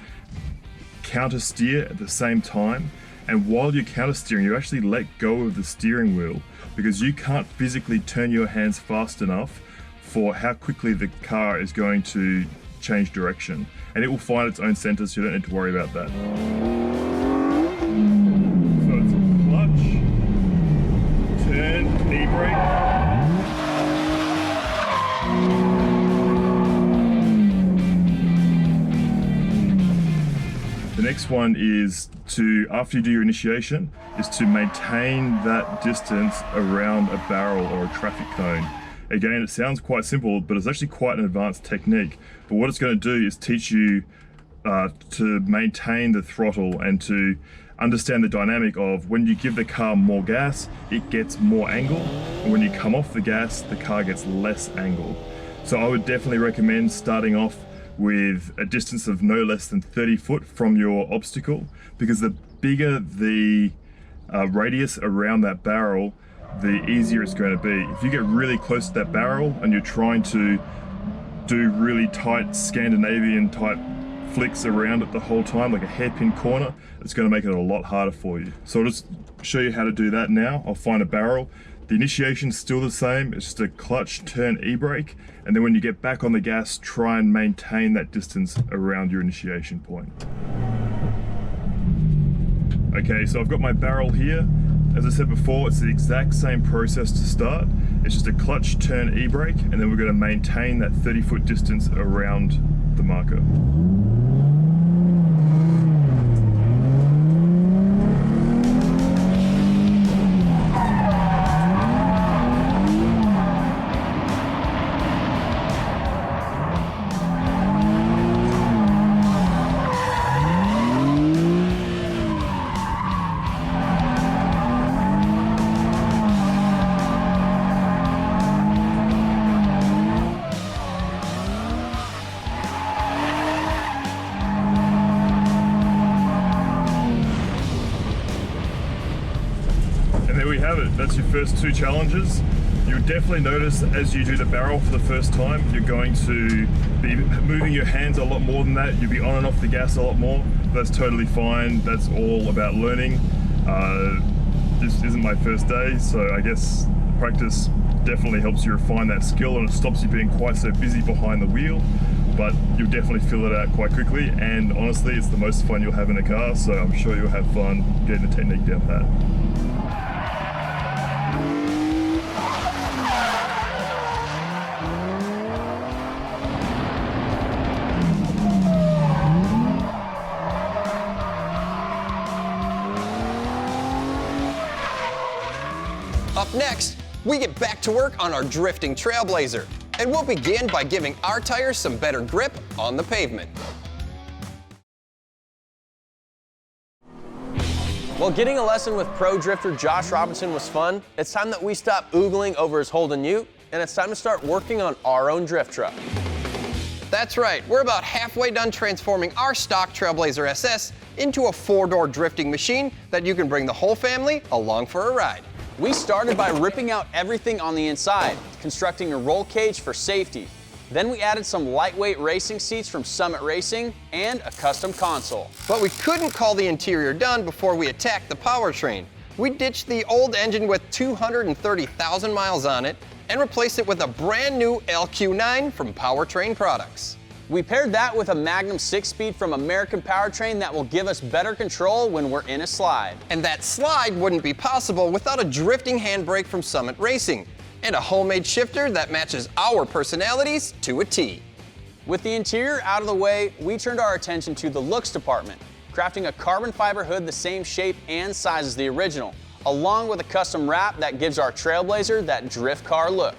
counter steer at the same time, and while you're counter steering, you actually let go of the steering wheel because you can't physically turn your hands fast enough for how quickly the car is going to change direction. And it will find its own center, so you don't need to worry about that. So it's clutch, turn, e-brake. The next one is to, after you do your initiation, is to maintain that distance around a barrel or a traffic cone. Again, it sounds quite simple, but it's actually quite an advanced technique. But what it's going to do is teach you to maintain the throttle and to understand the dynamic of when you give the car more gas, it gets more angle, and when you come off the gas, the car gets less angle. So I would definitely recommend starting off with a distance of no less than 30 foot from your obstacle, because the bigger the radius around that barrel, the easier it's going to be. If you get really close to that barrel and you're trying to do really tight Scandinavian type flicks around it the whole time, like a hairpin corner, it's going to make it a lot harder for you. So I'll just show you how to do that now. I'll find a barrel. The initiation's still the same, it's just a clutch, turn, e-brake, and then when you get back on the gas, try and maintain that distance around your initiation point. Okay, so I've got my barrel here. As I said before, it's the exact same process to start. It's just a clutch, turn, e-brake, and then we're going to maintain that 30-foot distance around the marker. There we have it. That's your first 2 challenges. You'll definitely notice as you do the barrel for the first time, you're going to be moving your hands a lot more than that. You'll be on and off the gas a lot more. That's totally fine. That's all about learning. This isn't my first day, so I guess practice definitely helps you refine that skill, and it stops you being quite so busy behind the wheel. But you'll definitely fill it out quite quickly, and honestly, it's the most fun you'll have in a car, so I'm sure you'll have fun getting the technique down pat. Up next, we get back to work on our drifting Trailblazer, and we'll begin by giving our tires some better grip on the pavement. While getting a lesson with pro drifter Josh Robinson was fun, it's time that we stop oogling over his Holden Ute, and it's time to start working on our own drift truck. That's right, we're about halfway done transforming our stock Trailblazer SS into a 4-door drifting machine that you can bring the whole family along for a ride. We started by ripping out everything on the inside, constructing a roll cage for safety. Then we added some lightweight racing seats from Summit Racing and a custom console. But we couldn't call the interior done before we attacked the powertrain. We ditched the old engine with 230,000 miles on it and replaced it with a brand new LQ9 from Powertrain Products. We paired that with a Magnum 6-speed from American Powertrain that will give us better control when we're in a slide. And that slide wouldn't be possible without a drifting handbrake from Summit Racing and a homemade shifter that matches our personalities to a T. With the interior out of the way, we turned our attention to the looks department, crafting a carbon fiber hood the same shape and size as the original, along with a custom wrap that gives our Trailblazer that drift car look.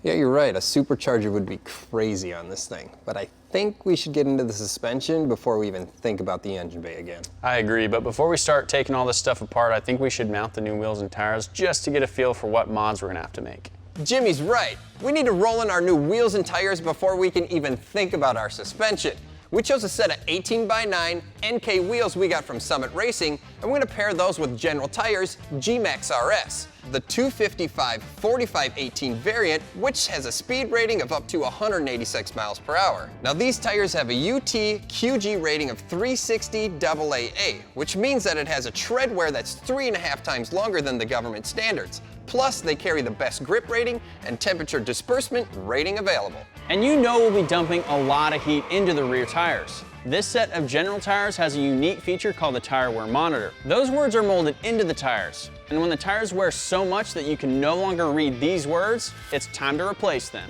Yeah, you're right, a supercharger would be crazy on this thing, but I think we should get into the suspension before we even think about the engine bay again. I agree, but before we start taking all this stuff apart, I think we should mount the new wheels and tires just to get a feel for what mods we're gonna have to make. Jimmy's right. We need to roll in our new wheels and tires before we can even think about our suspension. We chose a set of 18x9 NK wheels we got from Summit Racing, and we're gonna pair those with General Tire's G-Max RS, the 255/45/18 variant, which has a speed rating of up to 186 miles per hour. Now these tires have a UT QG rating of 360 AAA, which means that it has a tread wear that's 3.5 times longer than the government standards. Plus, they carry the best grip rating and temperature disbursement rating available. And you know we'll be dumping a lot of heat into the rear tires. This set of General tires has a unique feature called the Tire Wear Monitor. Those words are molded into the tires, and when the tires wear so much that you can no longer read these words, it's time to replace them.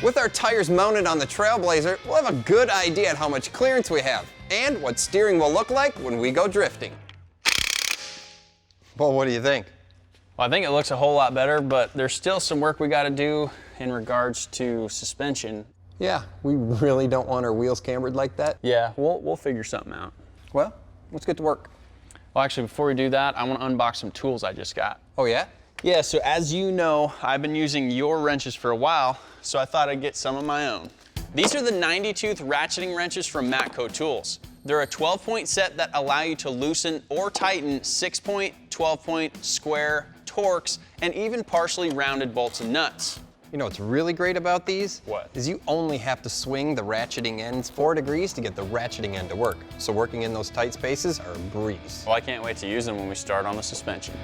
With our tires mounted on the Trailblazer, we'll have a good idea at how much clearance we have and what steering will look like when we go drifting. Well, what do you think? Well, I think it looks a whole lot better, but there's still some work we gotta do in regards to suspension. Yeah, we really don't want our wheels cambered like that. Yeah, we'll figure something out. Well, let's get to work. Well, actually, before we do that, I want to unbox some tools I just got. Oh yeah? Yeah, so as you know, I've been using your wrenches for a while, so I thought I'd get some of my own. These are the 90-tooth ratcheting wrenches from Matco Tools. They're a 12-point set that allow you to loosen or tighten 6-point, 12-point, square, Torx, and even partially rounded bolts and nuts. You know what's really great about these? What? Is you only have to swing the ratcheting ends 4 degrees to get the ratcheting end to work. So working in those tight spaces are a breeze. Well, I can't wait to use them when we start on the suspension.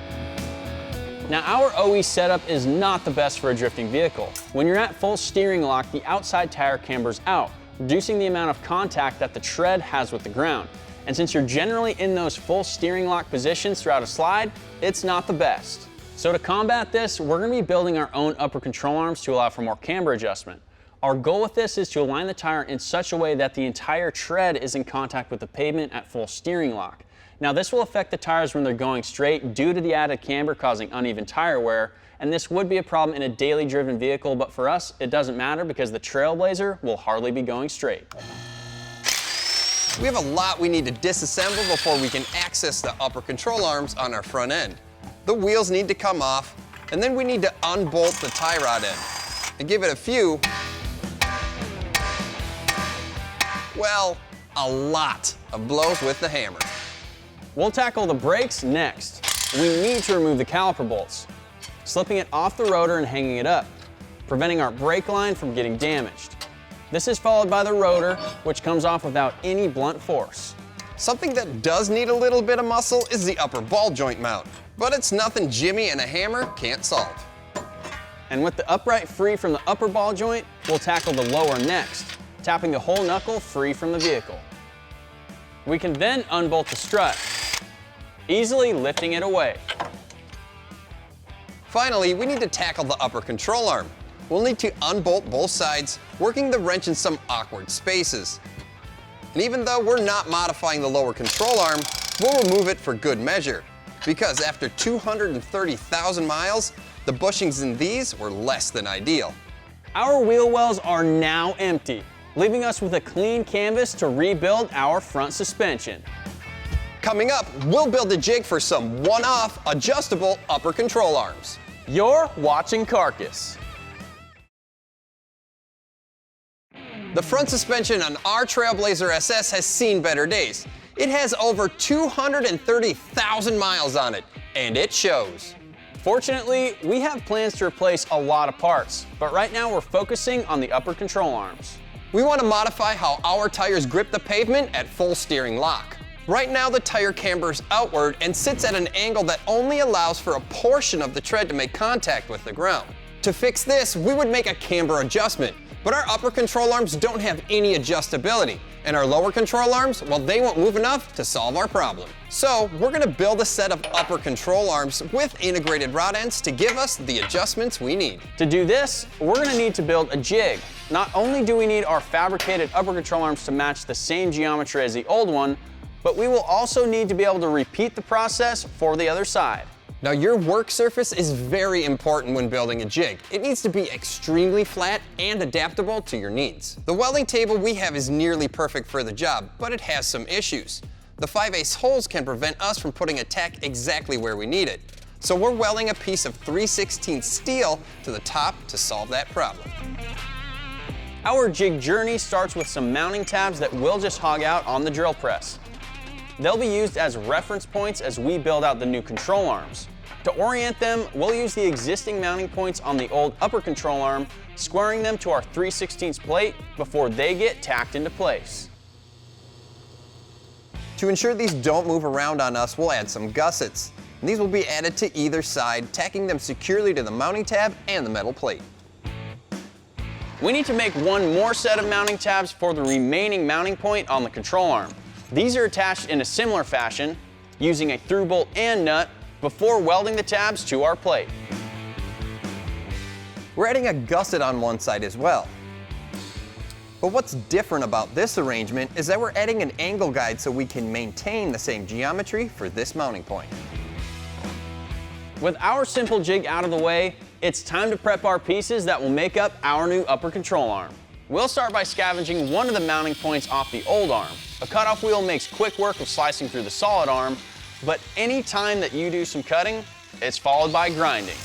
Now, our OE setup is not the best for a drifting vehicle. When you're at full steering lock, the outside tire cambers out, reducing the amount of contact that the tread has with the ground. And since you're generally in those full steering lock positions throughout a slide, it's not the best. So to combat this, we're gonna be building our own upper control arms to allow for more camber adjustment. Our goal with this is to align the tire in such a way that the entire tread is in contact with the pavement at full steering lock. Now this will affect the tires when they're going straight due to the added camber causing uneven tire wear, and this would be a problem in a daily driven vehicle, but for us, it doesn't matter because the Trailblazer will hardly be going straight. We have a lot we need to disassemble before we can access the upper control arms on our front end. The wheels need to come off, and then we need to unbolt the tie rod end. And give it a few, well, a lot of blows with the hammer. We'll tackle the brakes next. We need to remove the caliper bolts, slipping it off the rotor and hanging it up, preventing our brake line from getting damaged. This is followed by the rotor, which comes off without any blunt force. Something that does need a little bit of muscle is the upper ball joint mount, but it's nothing Jimmy and a hammer can't solve. And with the upright free from the upper ball joint, we'll tackle the lower next, tapping the whole knuckle free from the vehicle. We can then unbolt the strut, easily lifting it away. Finally, we need to tackle the upper control arm. We'll need to unbolt both sides, working the wrench in some awkward spaces. And even though we're not modifying the lower control arm, we'll remove it for good measure, because after 230,000 miles, the bushings in these were less than ideal. Our wheel wells are now empty, leaving us with a clean canvas to rebuild our front suspension. Coming up, we'll build a jig for some one-off adjustable upper control arms. You're watching Carcass. The front suspension on our Trailblazer SS has seen better days. It has over 230,000 miles on it, and it shows. Fortunately, we have plans to replace a lot of parts, but right now we're focusing on the upper control arms. We want to modify how our tires grip the pavement at full steering lock. Right now the tire cambers outward and sits at an angle that only allows for a portion of the tread to make contact with the ground. To fix this, we would make a camber adjustment, but our upper control arms don't have any adjustability, and our lower control arms, well, they won't move enough to solve our problem. So we're going to build a set of upper control arms with integrated rod ends to give us the adjustments we need. To do this, we're going to need to build a jig. Not only do we need our fabricated upper control arms to match the same geometry as the old one, but we will also need to be able to repeat the process for the other side. Now, your work surface is very important when building a jig. It needs to be extremely flat and adaptable to your needs. The welding table we have is nearly perfect for the job, but it has some issues. The 5/8 holes can prevent us from putting a tack exactly where we need it. So we're welding a piece of 3/16 steel to the top to solve that problem. Our jig journey starts with some mounting tabs that we'll just hog out on the drill press. They'll be used as reference points as we build out the new control arms. To orient them, we'll use the existing mounting points on the old upper control arm, squaring them to our 3/16 plate before they get tacked into place. To ensure these don't move around on us, we'll add some gussets. And these will be added to either side, tacking them securely to the mounting tab and the metal plate. We need to make one more set of mounting tabs for the remaining mounting point on the control arm. These are attached in a similar fashion, using a through bolt and nut before welding the tabs to our plate. We're adding a gusset on one side as well. But what's different about this arrangement is that we're adding an angle guide so we can maintain the same geometry for this mounting point. With our simple jig out of the way, it's time to prep our pieces that will make up our new upper control arm. We'll start by scavenging one of the mounting points off the old arm. A cutoff wheel makes quick work of slicing through the solid arm, but any time that you do some cutting, it's followed by grinding.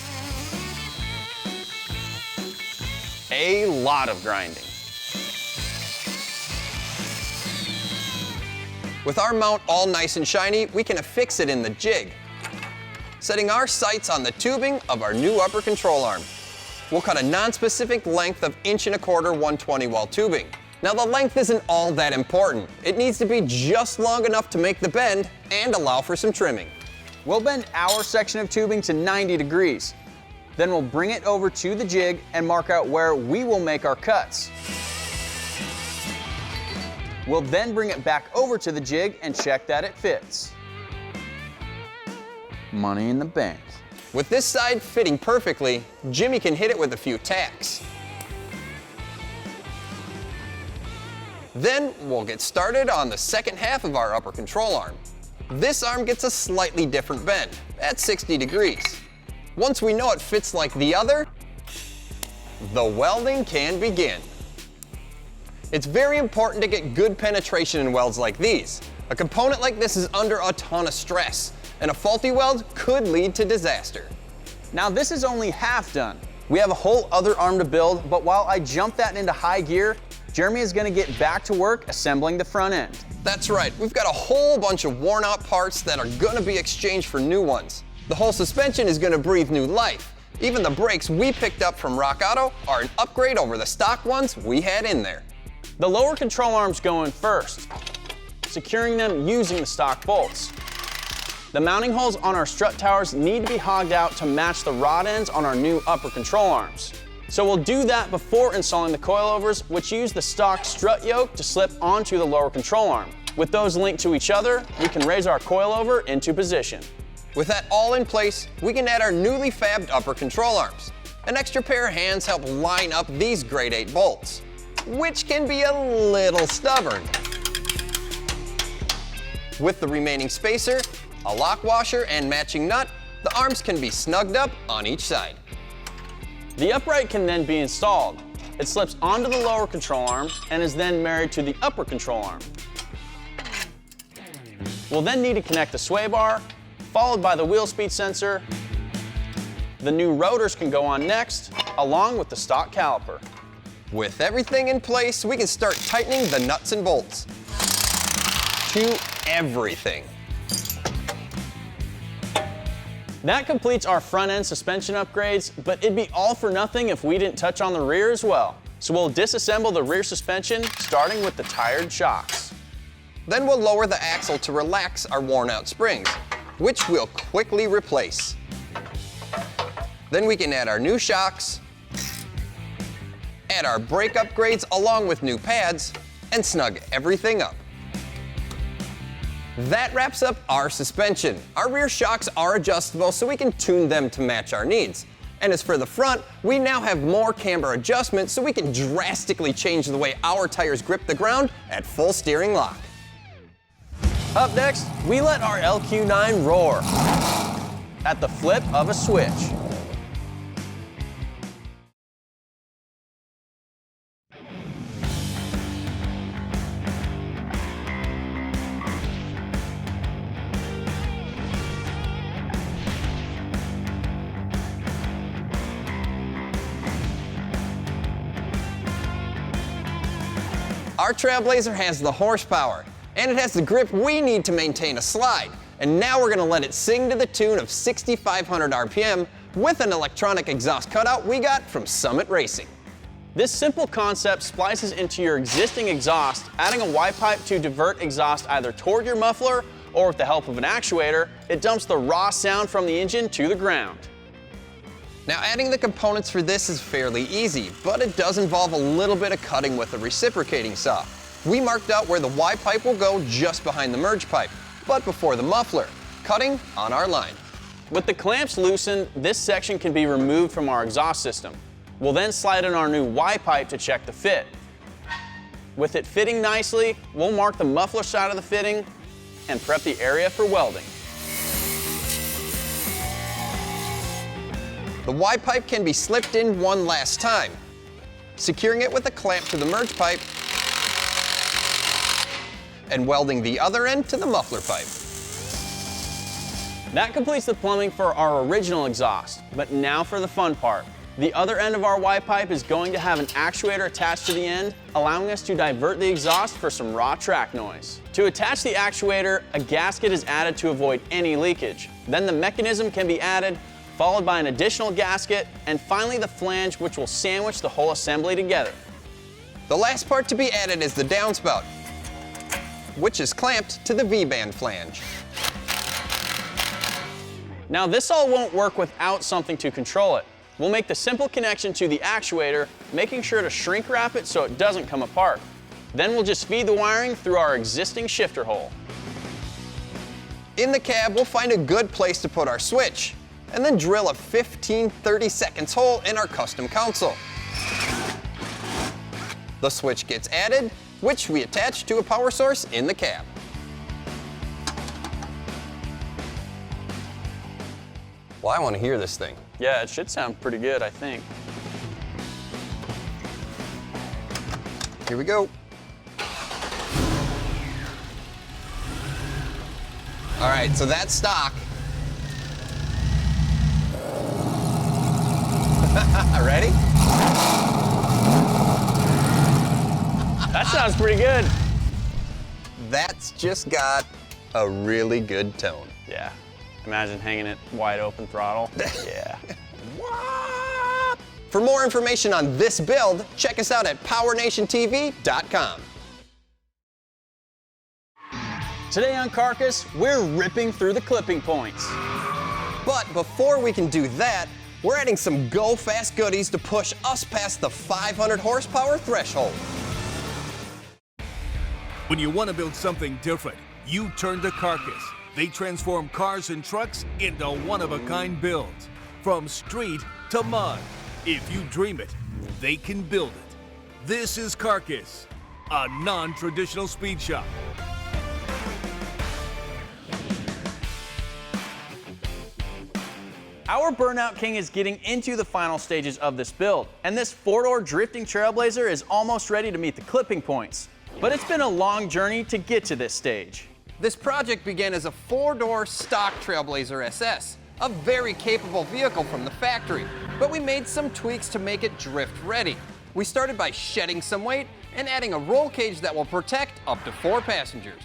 A lot of grinding. With our mount all nice and shiny, we can affix it in the jig, setting our sights on the tubing of our new upper control arm. We'll cut a non-specific length of 1¼ inch 120 well tubing. Now the length isn't all that important. It needs to be just long enough to make the bend and allow for some trimming. We'll bend our section of tubing to 90 degrees. Then we'll bring it over to the jig and mark out where we will make our cuts. We'll then bring it back over to the jig and check that it fits. Money in the bank. With this side fitting perfectly, Jimmy can hit it with a few tacks. Then we'll get started on the second half of our upper control arm. This arm gets a slightly different bend at 60 degrees. Once we know it fits like the other, the welding can begin. It's very important to get good penetration in welds like these. A component like this is under a ton of stress, and a faulty weld could lead to disaster. Now this is only half done. We have a whole other arm to build, but while I jump that into high gear, Jeremy is going to get back to work assembling the front end. That's right, we've got a whole bunch of worn out parts that are going to be exchanged for new ones. The whole suspension is going to breathe new life. Even the brakes we picked up from Rock Auto are an upgrade over the stock ones we had in there. The lower control arm's going first. securing them using the stock bolts. The mounting holes on our strut towers need to be hogged out to match the rod ends on our new upper control arms. So we'll do that before installing the coilovers, which use the stock strut yoke to slip onto the lower control arm. With those linked to each other, we can raise our coilover into position. With that all in place, we can add our newly fabbed upper control arms. An extra pair of hands help line up these grade 8 bolts, which can be a little stubborn. With the remaining spacer, a lock washer, and matching nut, the arms can be snugged up on each side. The upright can then be installed. It slips onto the lower control arm and is then married to the upper control arm. We'll then need to connect the sway bar, followed by the wheel speed sensor. The new rotors can go on next, along with the stock caliper. With everything in place, we can start tightening the nuts and bolts to everything. That completes our front end suspension upgrades, but it'd be all for nothing if we didn't touch on the rear as well. So we'll disassemble the rear suspension, starting with the tired shocks. Then we'll lower the axle to relax our worn out springs, which we'll quickly replace. Then we can add our new shocks, add our brake upgrades along with new pads, and snug everything up. That wraps up our suspension. Our rear shocks are adjustable so we can tune them to match our needs. And as for the front, we now have more camber adjustments so we can drastically change the way our tires grip the ground at full steering lock. Up next, we let our LQ9 roar at the flip of a switch. Our Trailblazer has the horsepower, and it has the grip we need to maintain a slide. And now we're gonna let it sing to the tune of 6,500 RPM with an electronic exhaust cutout we got from Summit Racing. This simple concept splices into your existing exhaust, adding a Y pipe to divert exhaust either toward your muffler or with the help of an actuator, it dumps the raw sound from the engine to the ground. Now adding the components for this is fairly easy, but it does involve a little bit of cutting with a reciprocating saw. We marked out where the Y pipe will go just behind the merge pipe, but before the muffler, cutting on our line. With the clamps loosened, this section can be removed from our exhaust system. We'll then slide in our new Y pipe to check the fit. With it fitting nicely, we'll mark the muffler side of the fitting and prep the area for welding. The Y pipe can be slipped in one last time, securing it with a clamp to the merge pipe and welding the other end to the muffler pipe. That completes the plumbing for our original exhaust, but now for the fun part. The other end of our Y pipe is going to have an actuator attached to the end, allowing us to divert the exhaust for some raw track noise. To attach the actuator, a gasket is added to avoid any leakage. Then the mechanism can be added, followed by an additional gasket, and finally the flange, which will sandwich the whole assembly together. The last part to be added is the downspout, which is clamped to the V-band flange. Now this all won't work without something to control it. We'll make the simple connection to the actuator, making sure to shrink wrap it so it doesn't come apart. Then we'll just feed the wiring through our existing shifter hole. In the cab, we'll find a good place to put our switch, and then drill a 15-30 seconds hole in our custom console. The switch gets added, which we attach to a power source in the cab. Well, I want to hear this thing. Yeah, it should sound pretty good, I think. Here we go. All right, so that's stock. Ready? That sounds pretty good. That's just got a really good tone. Yeah, imagine hanging it wide open throttle. Yeah. For more information on this build, check us out at PowerNationTV.com. Today on Carcass, we're ripping through the clipping points. But before we can do that, we're adding some go-fast goodies to push us past the 500 horsepower threshold. When you want to build something different, you turn to Carcass. They transform cars and trucks into one-of-a-kind builds. From street to mud. If you dream it, they can build it. This is Carcass, a non-traditional speed shop. Our Burnout King is getting into the final stages of this build, and this four-door drifting Trailblazer is almost ready to meet the clipping points. But it's been a long journey to get to this stage. This project began as a four-door stock Trailblazer SS, a very capable vehicle from the factory, but we made some tweaks to make it drift ready. We started by shedding some weight and adding a roll cage that will protect up to 4 passengers.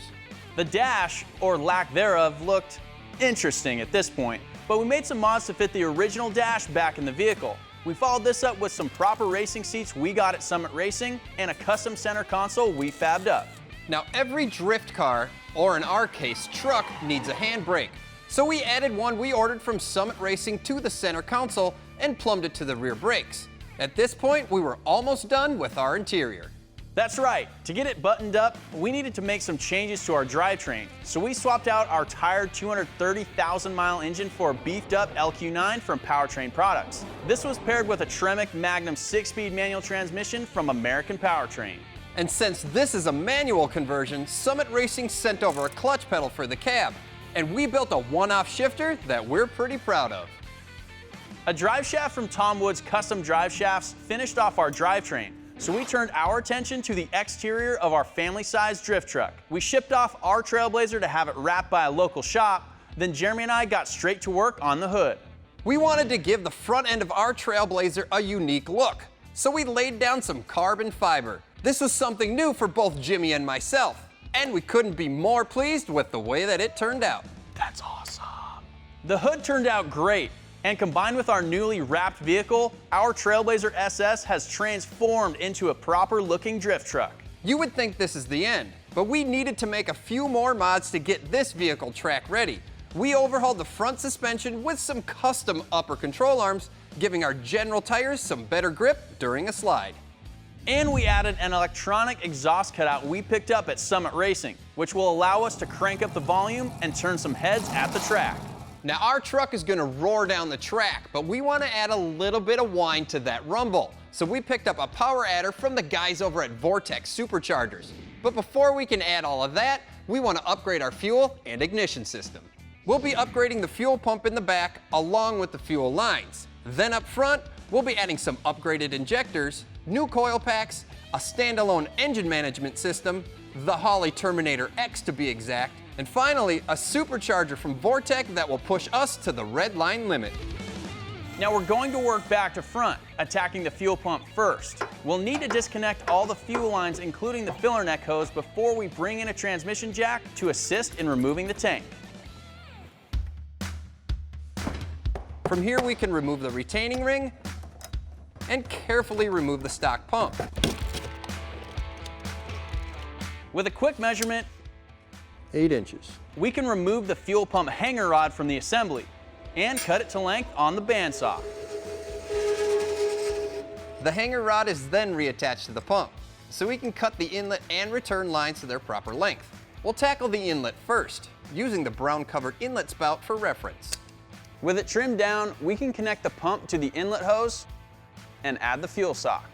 The dash, or lack thereof, looked interesting at this point, but we made some mods to fit the original dash back in the vehicle. We followed this up with some proper racing seats we got at Summit Racing and a custom center console we fabbed up. Now every drift car, or in our case truck, needs a handbrake. So we added one we ordered from Summit Racing to the center console and plumbed it to the rear brakes. At this point, we were almost done with our interior. That's right, to get it buttoned up, we needed to make some changes to our drivetrain. So we swapped out our tired 230,000 mile engine for a beefed up LQ9 from Powertrain Products. This was paired with a Tremec Magnum 6-speed manual transmission from American Powertrain. And since this is a manual conversion, Summit Racing sent over a clutch pedal for the cab. And we built a one-off shifter that we're pretty proud of. A drive shaft from Tom Wood's Custom Drive Shafts finished off our drivetrain. So we turned our attention to the exterior of our family-sized drift truck. We shipped off our Trailblazer to have it wrapped by a local shop, then Jeremy and I got straight to work on the hood. We wanted to give the front end of our Trailblazer a unique look, so we laid down some carbon fiber. This was something new for both Jimmy and myself, and we couldn't be more pleased with the way that it turned out. That's awesome. The hood turned out great. And combined with our newly wrapped vehicle, our Trailblazer SS has transformed into a proper looking drift truck. You would think this is the end, but we needed to make a few more mods to get this vehicle track ready. We overhauled the front suspension with some custom upper control arms, giving our general tires some better grip during a slide. And we added an electronic exhaust cutout we picked up at Summit Racing, which will allow us to crank up the volume and turn some heads at the track. Now our truck is gonna roar down the track, but we wanna add a little bit of whine to that rumble. So we picked up a power adder from the guys over at Vortex Superchargers. But before we can add all of that, we wanna upgrade our fuel and ignition system. We'll be upgrading the fuel pump in the back along with the fuel lines. Then up front, we'll be adding some upgraded injectors, new coil packs, a standalone engine management system, the Holley Terminator X to be exact, and finally, a supercharger from Vortec that will push us to the red line limit. Now we're going to work back to front, attacking the fuel pump first. We'll need to disconnect all the fuel lines, including the filler neck hose, before we bring in a transmission jack to assist in removing the tank. From here, we can remove the retaining ring and carefully remove the stock pump. With a quick measurement, 8 inches. we can remove the fuel pump hanger rod from the assembly and cut it to length on the bandsaw. The hanger rod is then reattached to the pump, so we can cut the inlet and return lines to their proper length. We'll tackle the inlet first, using the brown covered inlet spout for reference. With it trimmed down, we can connect the pump to the inlet hose and add the fuel sock.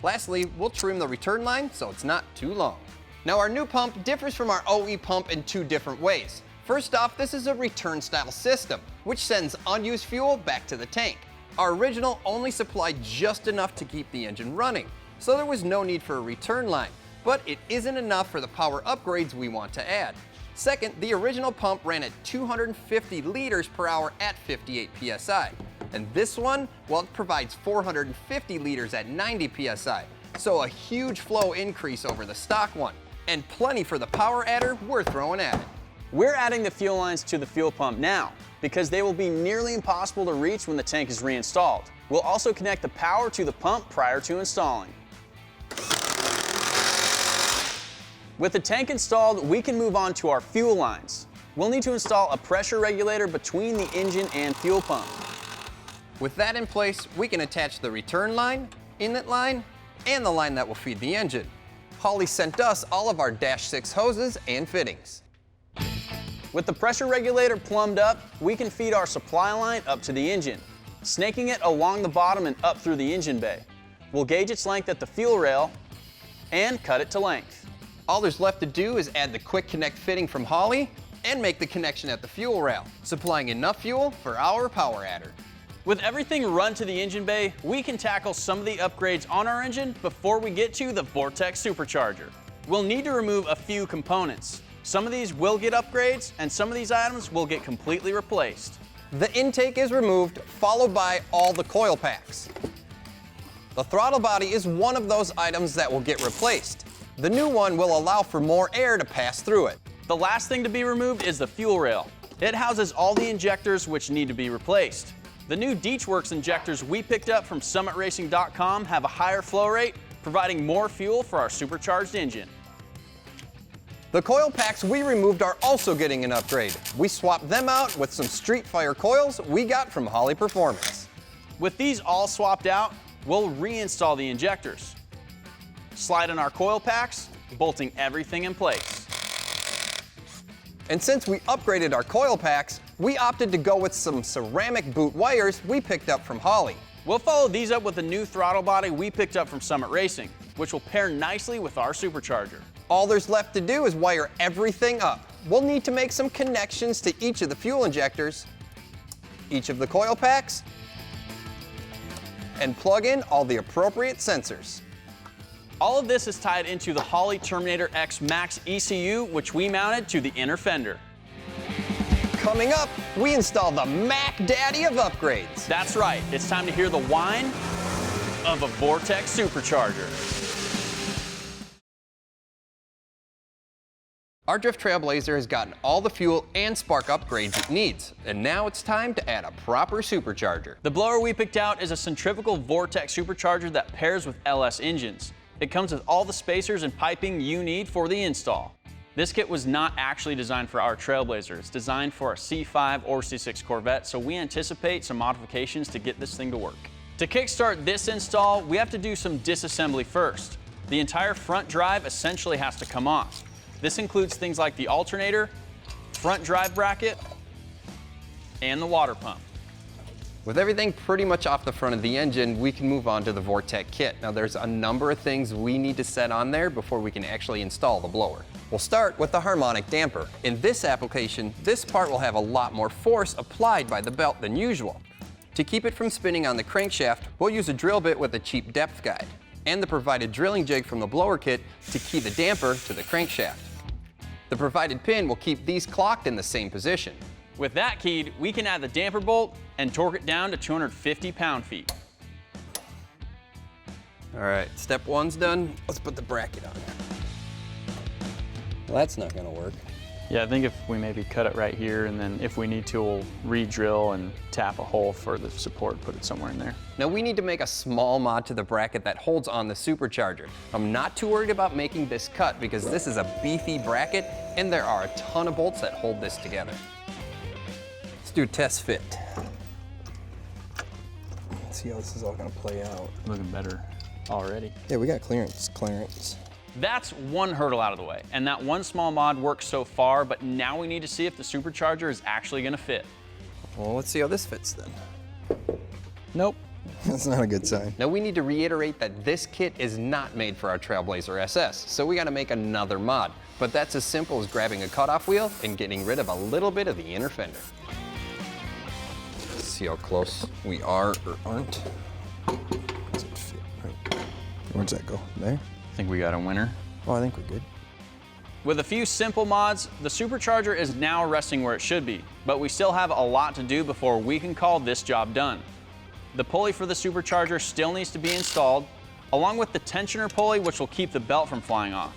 Lastly, we'll trim the return line so it's not too long. Now our new pump differs from our OE pump in 2 different ways. First off, this is a return style system, which sends unused fuel back to the tank. Our original only supplied just enough to keep the engine running, so there was no need for a return line, but it isn't enough for the power upgrades we want to add. Second, the original pump ran at 250 liters per hour at 58 PSI. And this one, well, it provides 450 liters at 90 PSI. So a huge flow increase over the stock one, and plenty for the power adder we're throwing at it. We're adding the fuel lines to the fuel pump now because they will be nearly impossible to reach when the tank is reinstalled. We'll also connect the power to the pump prior to installing. With the tank installed, we can move on to our fuel lines. We'll need to install a pressure regulator between the engine and fuel pump. With that in place, we can attach the return line, inlet line, and the line that will feed the engine. Holley sent us all of our Dash 6 hoses and fittings. With the pressure regulator plumbed up, we can feed our supply line up to the engine, snaking it along the bottom and up through the engine bay. We'll gauge its length at the fuel rail and cut it to length. All there's left to do is add the quick connect fitting from Holley and make the connection at the fuel rail, supplying enough fuel for our power adder. With everything run to the engine bay, we can tackle some of the upgrades on our engine before we get to the Vortex supercharger. We'll need to remove a few components. Some of these will get upgrades, and some of these items will get completely replaced. The intake is removed, followed by all the coil packs. The throttle body is one of those items that will get replaced. The new one will allow for more air to pass through it. The last thing to be removed is the fuel rail. It houses all the injectors which need to be replaced. The new Deechworks injectors we picked up from summitracing.com have a higher flow rate, providing more fuel for our supercharged engine. The coil packs we removed are also getting an upgrade. We swapped them out with some Street Fire coils we got from Holley Performance. With these all swapped out, we'll reinstall the injectors. Slide in our coil packs, bolting everything in place. And since we upgraded our coil packs, we opted to go with some ceramic boot wires we picked up from Holley. We'll follow these up with the new throttle body we picked up from Summit Racing, which will pair nicely with our supercharger. All there's left to do is wire everything up. We'll need to make some connections to each of the fuel injectors, each of the coil packs, and plug in all the appropriate sensors. All of this is tied into the Holley Terminator X Max ECU, which we mounted to the inner fender. Coming up, we install the Mac Daddy of upgrades. That's right, it's time to hear the whine of a Vortex supercharger. Our Drift Trailblazer has gotten all the fuel and spark upgrades it needs, and now it's time to add a proper supercharger. The blower we picked out is a centrifugal Vortex supercharger that pairs with LS engines. It comes with all the spacers and piping you need for the install. This kit was not actually designed for our Trailblazer. It's designed for a C5 or C6 Corvette, so we anticipate some modifications to get this thing to work. To kickstart this install, we have to do some disassembly first. The entire front drive essentially has to come off. This includes things like the alternator, front drive bracket, and the water pump. With everything pretty much off the front of the engine, we can move on to the Vortex kit. Now there's a number of things we need to set on there before we can actually install the blower. We'll start with the harmonic damper. In this application, this part will have a lot more force applied by the belt than usual. To keep it from spinning on the crankshaft, we'll use a drill bit with a cheap depth guide, and the provided drilling jig from the blower kit to key the damper to the crankshaft. The provided pin will keep these clocked in the same position. With that keyed, we can add the damper bolt and torque it down to 250 pound-feet. All right, step one's done. Let's put the bracket on. Well, that's not gonna work. Yeah, I think if we maybe cut it right here, and then if we need to, we'll re-drill and tap a hole for the support, put it somewhere in there. Now we need to make a small mod to the bracket that holds on the supercharger. I'm not too worried about making this cut because this is a beefy bracket and there are a ton of bolts that hold this together. Let's do test fit. Let's see how this is all gonna play out. Looking better already. Yeah, we got clearance. That's one hurdle out of the way, and that one small mod works so far, but now we need to see if the supercharger is actually gonna fit. Well, let's see how this fits then. Nope. That's not a good sign. Now we need to reiterate that this kit is not made for our Trailblazer SS, so we gotta make another mod. But that's as simple as grabbing a cutoff wheel and getting rid of a little bit of the inner fender. Let's see how close we are or aren't. Does it fit right? Where's that go? There? I think we got a winner. Oh, I think we're good. With a few simple mods, the supercharger is now resting where it should be, but we still have a lot to do before we can call this job done. The pulley for the supercharger still needs to be installed, along with the tensioner pulley, which will keep the belt from flying off.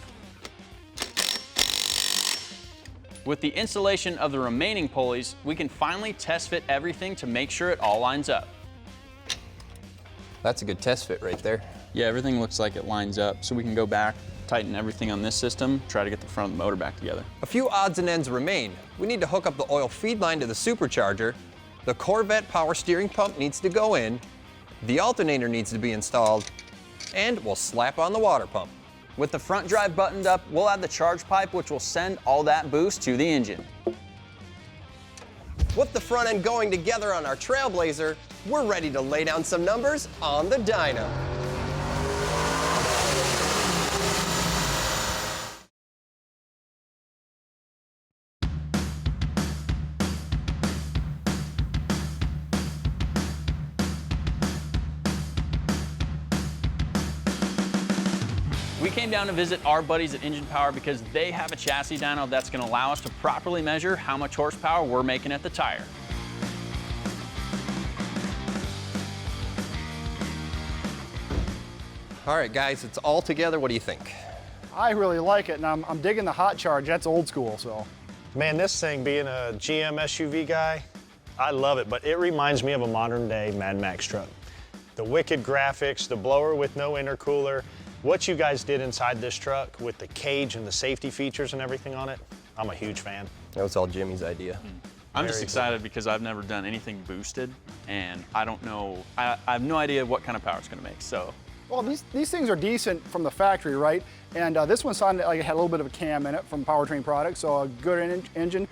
With the installation of the remaining pulleys, we can finally test fit everything to make sure it all lines up. That's a good test fit right there. Yeah, everything looks like it lines up, so we can go back, tighten everything on this system, try to get the front of the motor back together. A few odds and ends remain. We need to hook up the oil feed line to the supercharger, the Corvette power steering pump needs to go in, the alternator needs to be installed, and we'll slap on the water pump. With the front drive buttoned up, we'll add the charge pipe, which will send all that boost to the engine. With the front end going together on our Trailblazer, we're ready to lay down some numbers on the dyno. We came down to visit our buddies at Engine Power because they have a chassis dyno that's going to allow us to properly measure how much horsepower we're making at the tire. All right, guys, it's all together. What do you think? I really like it, and I'm digging the hot charge. That's old school, so. Man, this thing, being a GM SUV guy, I love it, but it reminds me of a modern day Mad Max truck. The wicked graphics, the blower with no intercooler, what you guys did inside this truck with the cage and the safety features and everything on it, I'm a huge fan. That was all Jimmy's idea. I'm just excited because I've never done anything boosted, and I don't know, I have no idea what kind of power it's going to make, so. Well, these things are decent from the factory, right? And this one sounded like it had a little bit of a cam in it from Powertrain Products, so a good engine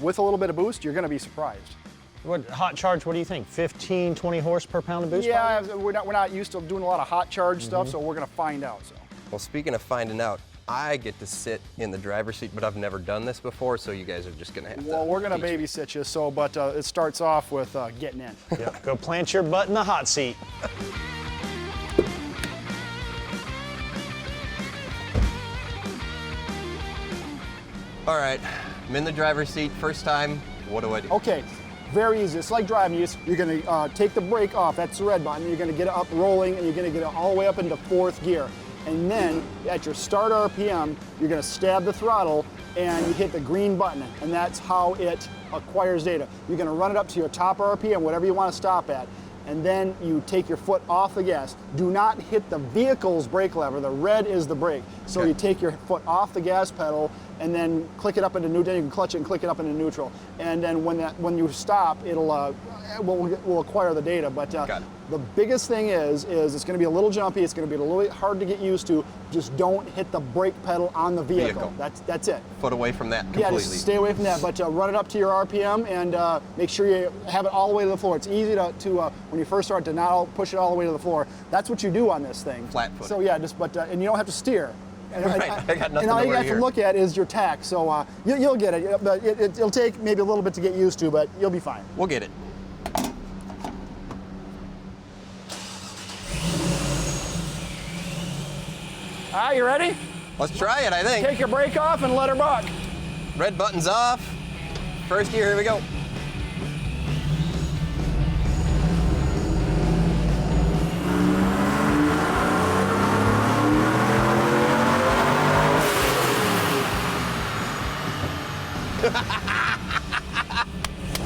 with a little bit of boost, you're going to be surprised. What hot charge, what do you think? 15, 20 horse per pound of boost? Yeah, we're not used to doing a lot of hot charge stuff, so we're going to find out. So. Well, speaking of finding out, I get to sit in the driver's seat, but I've never done this before, so you guys are just going to have to. Well, we're going to babysit you, so, but it starts off with getting in. Yeah, go plant your butt in the hot seat. All right, I'm in the driver's seat, first time. What do I do? Okay, very easy. It's like driving. You're going to take the brake off. That's the red button. You're going to get it up rolling, and you're going to get it all the way up into 4th gear. And then at your start RPM, you're going to stab the throttle, and you hit the green button, and that's how it acquires data. You're going to run it up to your top RPM, whatever you want to stop at, and then you take your foot off the gas. Do not hit the vehicle's brake lever. The red is the brake. So Okay. you take your foot off the gas pedal and then click it up into neutral. You can clutch it and click it up into neutral. And then when you stop, it'll will acquire the data. But Got it. the biggest thing is it's going to be a little jumpy. It's going to be a little bit hard to get used to. Just don't hit the brake pedal on the vehicle. That's it. Foot away from that completely. Yeah, just stay away from that, but run it up to your RPM and make sure you have it all the way to the floor. It's easy to when you first start to not push it all the way to the floor. That's what you do on this thing. Flat-footed. So yeah, and you don't have to steer. And, Right, I got nothing and all to you worry have to here. look at is your tack. So you'll get it, but it'll take maybe a little bit to get used to, but you'll be fine. We'll get it. All right, you ready? Let's try it, I think. Take your brake off and let her buck. Red button's off. First gear, here we go.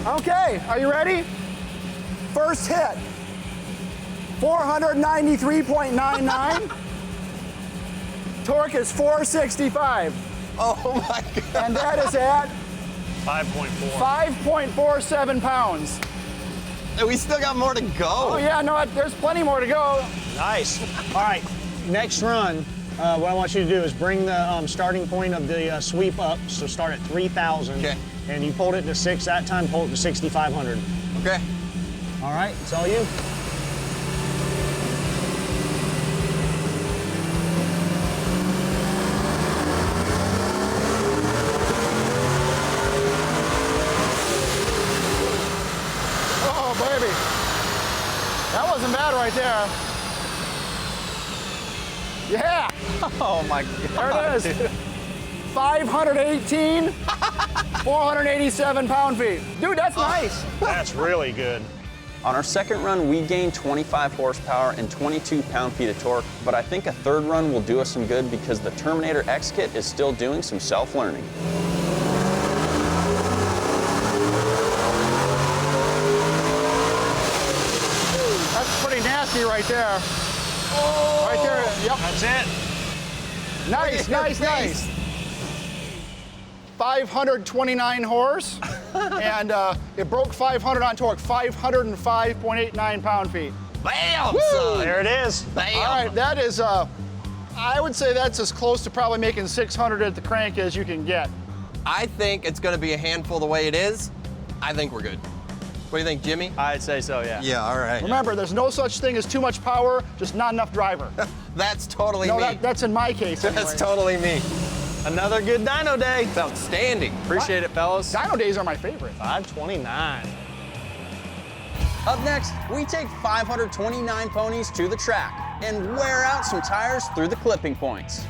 Okay, are you ready? First hit, 493.99. Torque is 465. Oh my God. And that is at 5.4. 5.47 pounds. And we still got more to go. Oh yeah, no, there's plenty more to go. Nice. All right, next run, what I want you to do is bring the starting point of the sweep up, so start at 3,000. Okay. And you pulled it to 6 that time, pull it to 6,500. Okay. All right, it's all you. Oh, baby. That wasn't bad right there. Yeah, Oh my there God. it is. 518, 487 pound-feet. Dude, that's nice. That's really good. On our second run, we gained 25 horsepower and 22 pound-feet of torque, but I think a third run will do us some good because the Terminator X kit is still doing some self-learning. That's pretty nasty right there. Right there, yep. That's it. Nice, nice, nice. 529 horse, and it broke 500 on torque, 505.89 pound-feet. Bam! Woo! There it is. Bam! All right, that is, I would say that's as close to probably making 600 at the crank as you can get. I think it's gonna be a handful the way it is. I think we're good. What do you think, Jimmy? I'd say so, yeah. Yeah, all right. Remember, there's no such thing as too much power, just not enough driver. That's totally No, me. that's in my case anyway. That's totally me. Another good dyno day. It's outstanding. Appreciate it, fellas. Dyno days are my favorite. 529. Up next, we take 529 ponies to the track and wear out some tires through the clipping points.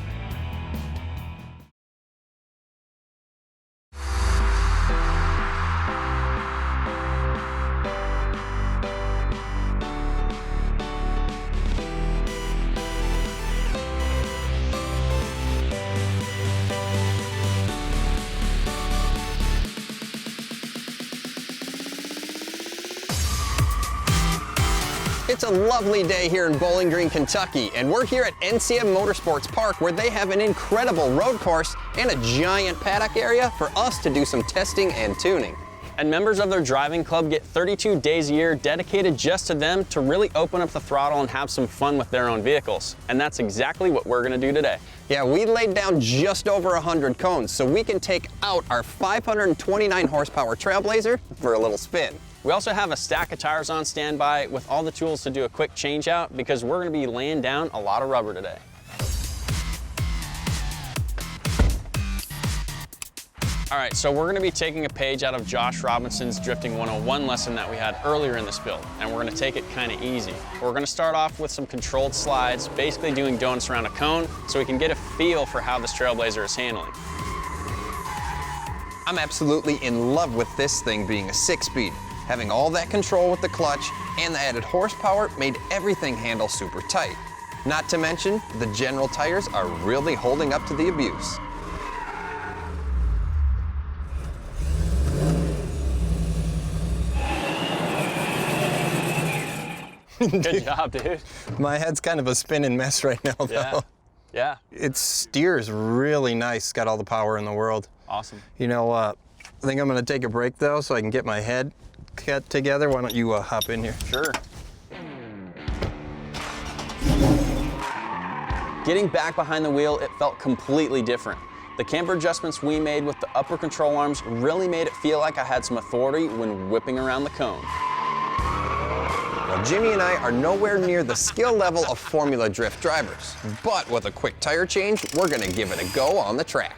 It's a lovely day here in Bowling Green, Kentucky, and we're here at NCM Motorsports Park where they have an incredible road course and a giant paddock area for us to do some testing and tuning. And members of their driving club get 32 days a year dedicated just to them to really open up the throttle and have some fun with their own vehicles. And that's exactly what we're gonna do today. Yeah, we laid down just over 100 cones so we can take out our 529 horsepower Trailblazer for a little spin. We also have a stack of tires on standby with all the tools to do a quick change out because we're gonna be laying down a lot of rubber today. All right, so we're gonna be taking a page out of Josh Robinson's Drifting 101 lesson that we had earlier in this build, and we're gonna take it kinda easy. We're gonna start off with some controlled slides, basically doing donuts around a cone so we can get a feel for how this Trailblazer is handling. I'm absolutely in love with this thing being a 6-speed. Having all that control with the clutch and the added horsepower made everything handle super tight. Not to mention, the general tires are really holding up to the abuse. Good job, dude. My head's kind of a spinning mess right now, though. Yeah, yeah, It steers really nice, it's got all the power in the world. awesome. You know, I think I'm gonna take a break though so I can get my head cut together. Why don't you hop in here? Sure. Getting back behind the wheel, it felt completely different. The camber adjustments we made with the upper control arms really made it feel like I had some authority when whipping around the cone. Now, Jimmy and I are nowhere near the skill level of Formula Drift drivers, but with a quick tire change, we're gonna give it a go on the track.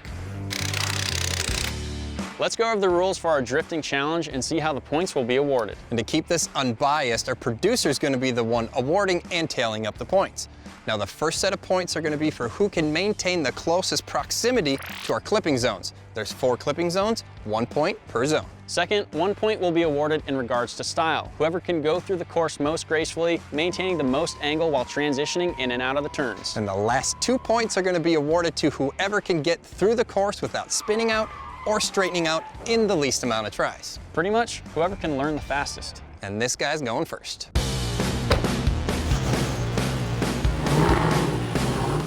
Let's go over the rules for our drifting challenge and see how the points will be awarded. And to keep this unbiased, our producer's gonna be the one awarding and tallying up the points. Now, the first set of points are gonna be for who can maintain the closest proximity to our clipping zones. There's 4 clipping zones, 1 point per zone. Second, 1 point will be awarded in regards to style. Whoever can go through the course most gracefully, maintaining the most angle while transitioning in and out of the turns. And the last 2 points are gonna be awarded to whoever can get through the course without spinning out or straightening out in the least amount of tries. Pretty much, whoever can learn the fastest. And this guy's going first.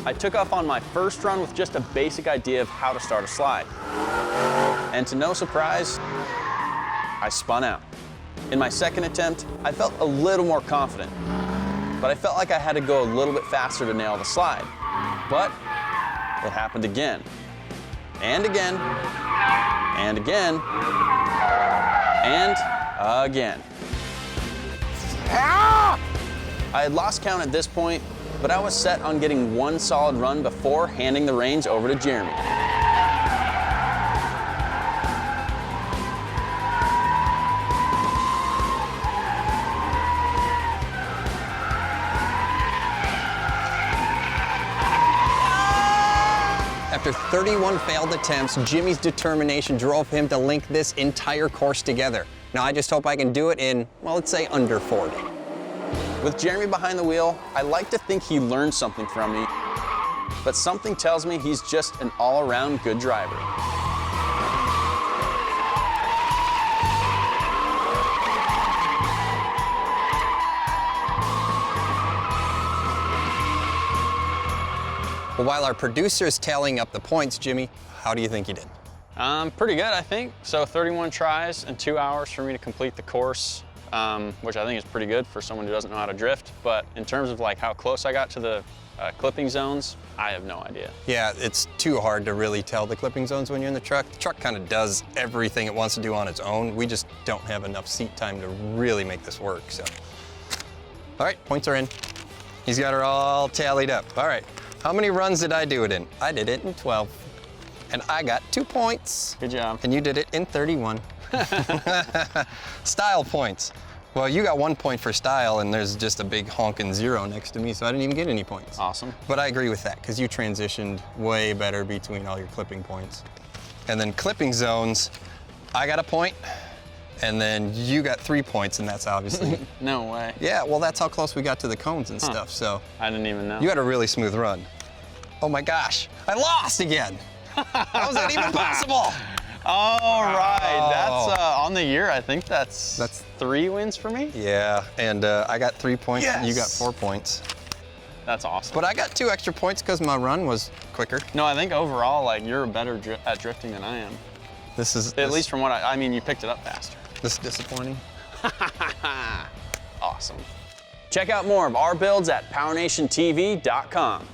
I took off on my first run with just a basic idea of how to start a slide. And to no surprise, I spun out. In my second attempt, I felt a little more confident, but I felt like I had to go a little bit faster to nail the slide. But it happened again, and again, and again, and again. I had lost count at this point, but I was set on getting one solid run before handing the reins over to Jeremy. After 31 failed attempts, Jimmy's determination drove him to link this entire course together. Now I just hope I can do it in, well, let's say under 40. With Jeremy behind the wheel, I like to think he learned something from me, but something tells me he's just an all-around good driver. Well, while our producer is tallying up the points, Jimmy, how do you think you did? Pretty good, I think. So 31 tries and 2 hours for me to complete the course, which I think is pretty good for someone who doesn't know how to drift. But in terms of like how close I got to the clipping zones, I have no idea. Yeah, it's too hard to really tell the clipping zones when you're in the truck. The truck kind of does everything it wants to do on its own. We just don't have enough seat time to really make this work, so. All right, points are in. He's got her all tallied up. All right, how many runs did I do it in? I did it in 12. And I got 2 points. Good job. And you did it in 31. Style points. Well, you got 1 point for style, and there's just a big honking 0 next to me, so I didn't even get any points. Awesome. But I agree with that, because you transitioned way better between all your clipping points. And then clipping zones, I got a point, and then you got 3 points, and that's obviously... No way. Yeah, well, that's how close we got to the cones and stuff, so... I didn't even know. You had a really smooth run. Oh my gosh, I lost again! How is that even possible? All right, that's on the year. I think that's 3 wins for me. Yeah, and I got 3 points, and you got 4 points. That's awesome. But I got 2 extra points because my run was quicker. No, I think overall, like, you're better at drifting than I am. This is at least from what I mean, you picked it up faster. This is disappointing. Awesome. Check out more of our builds at PowerNationTV.com.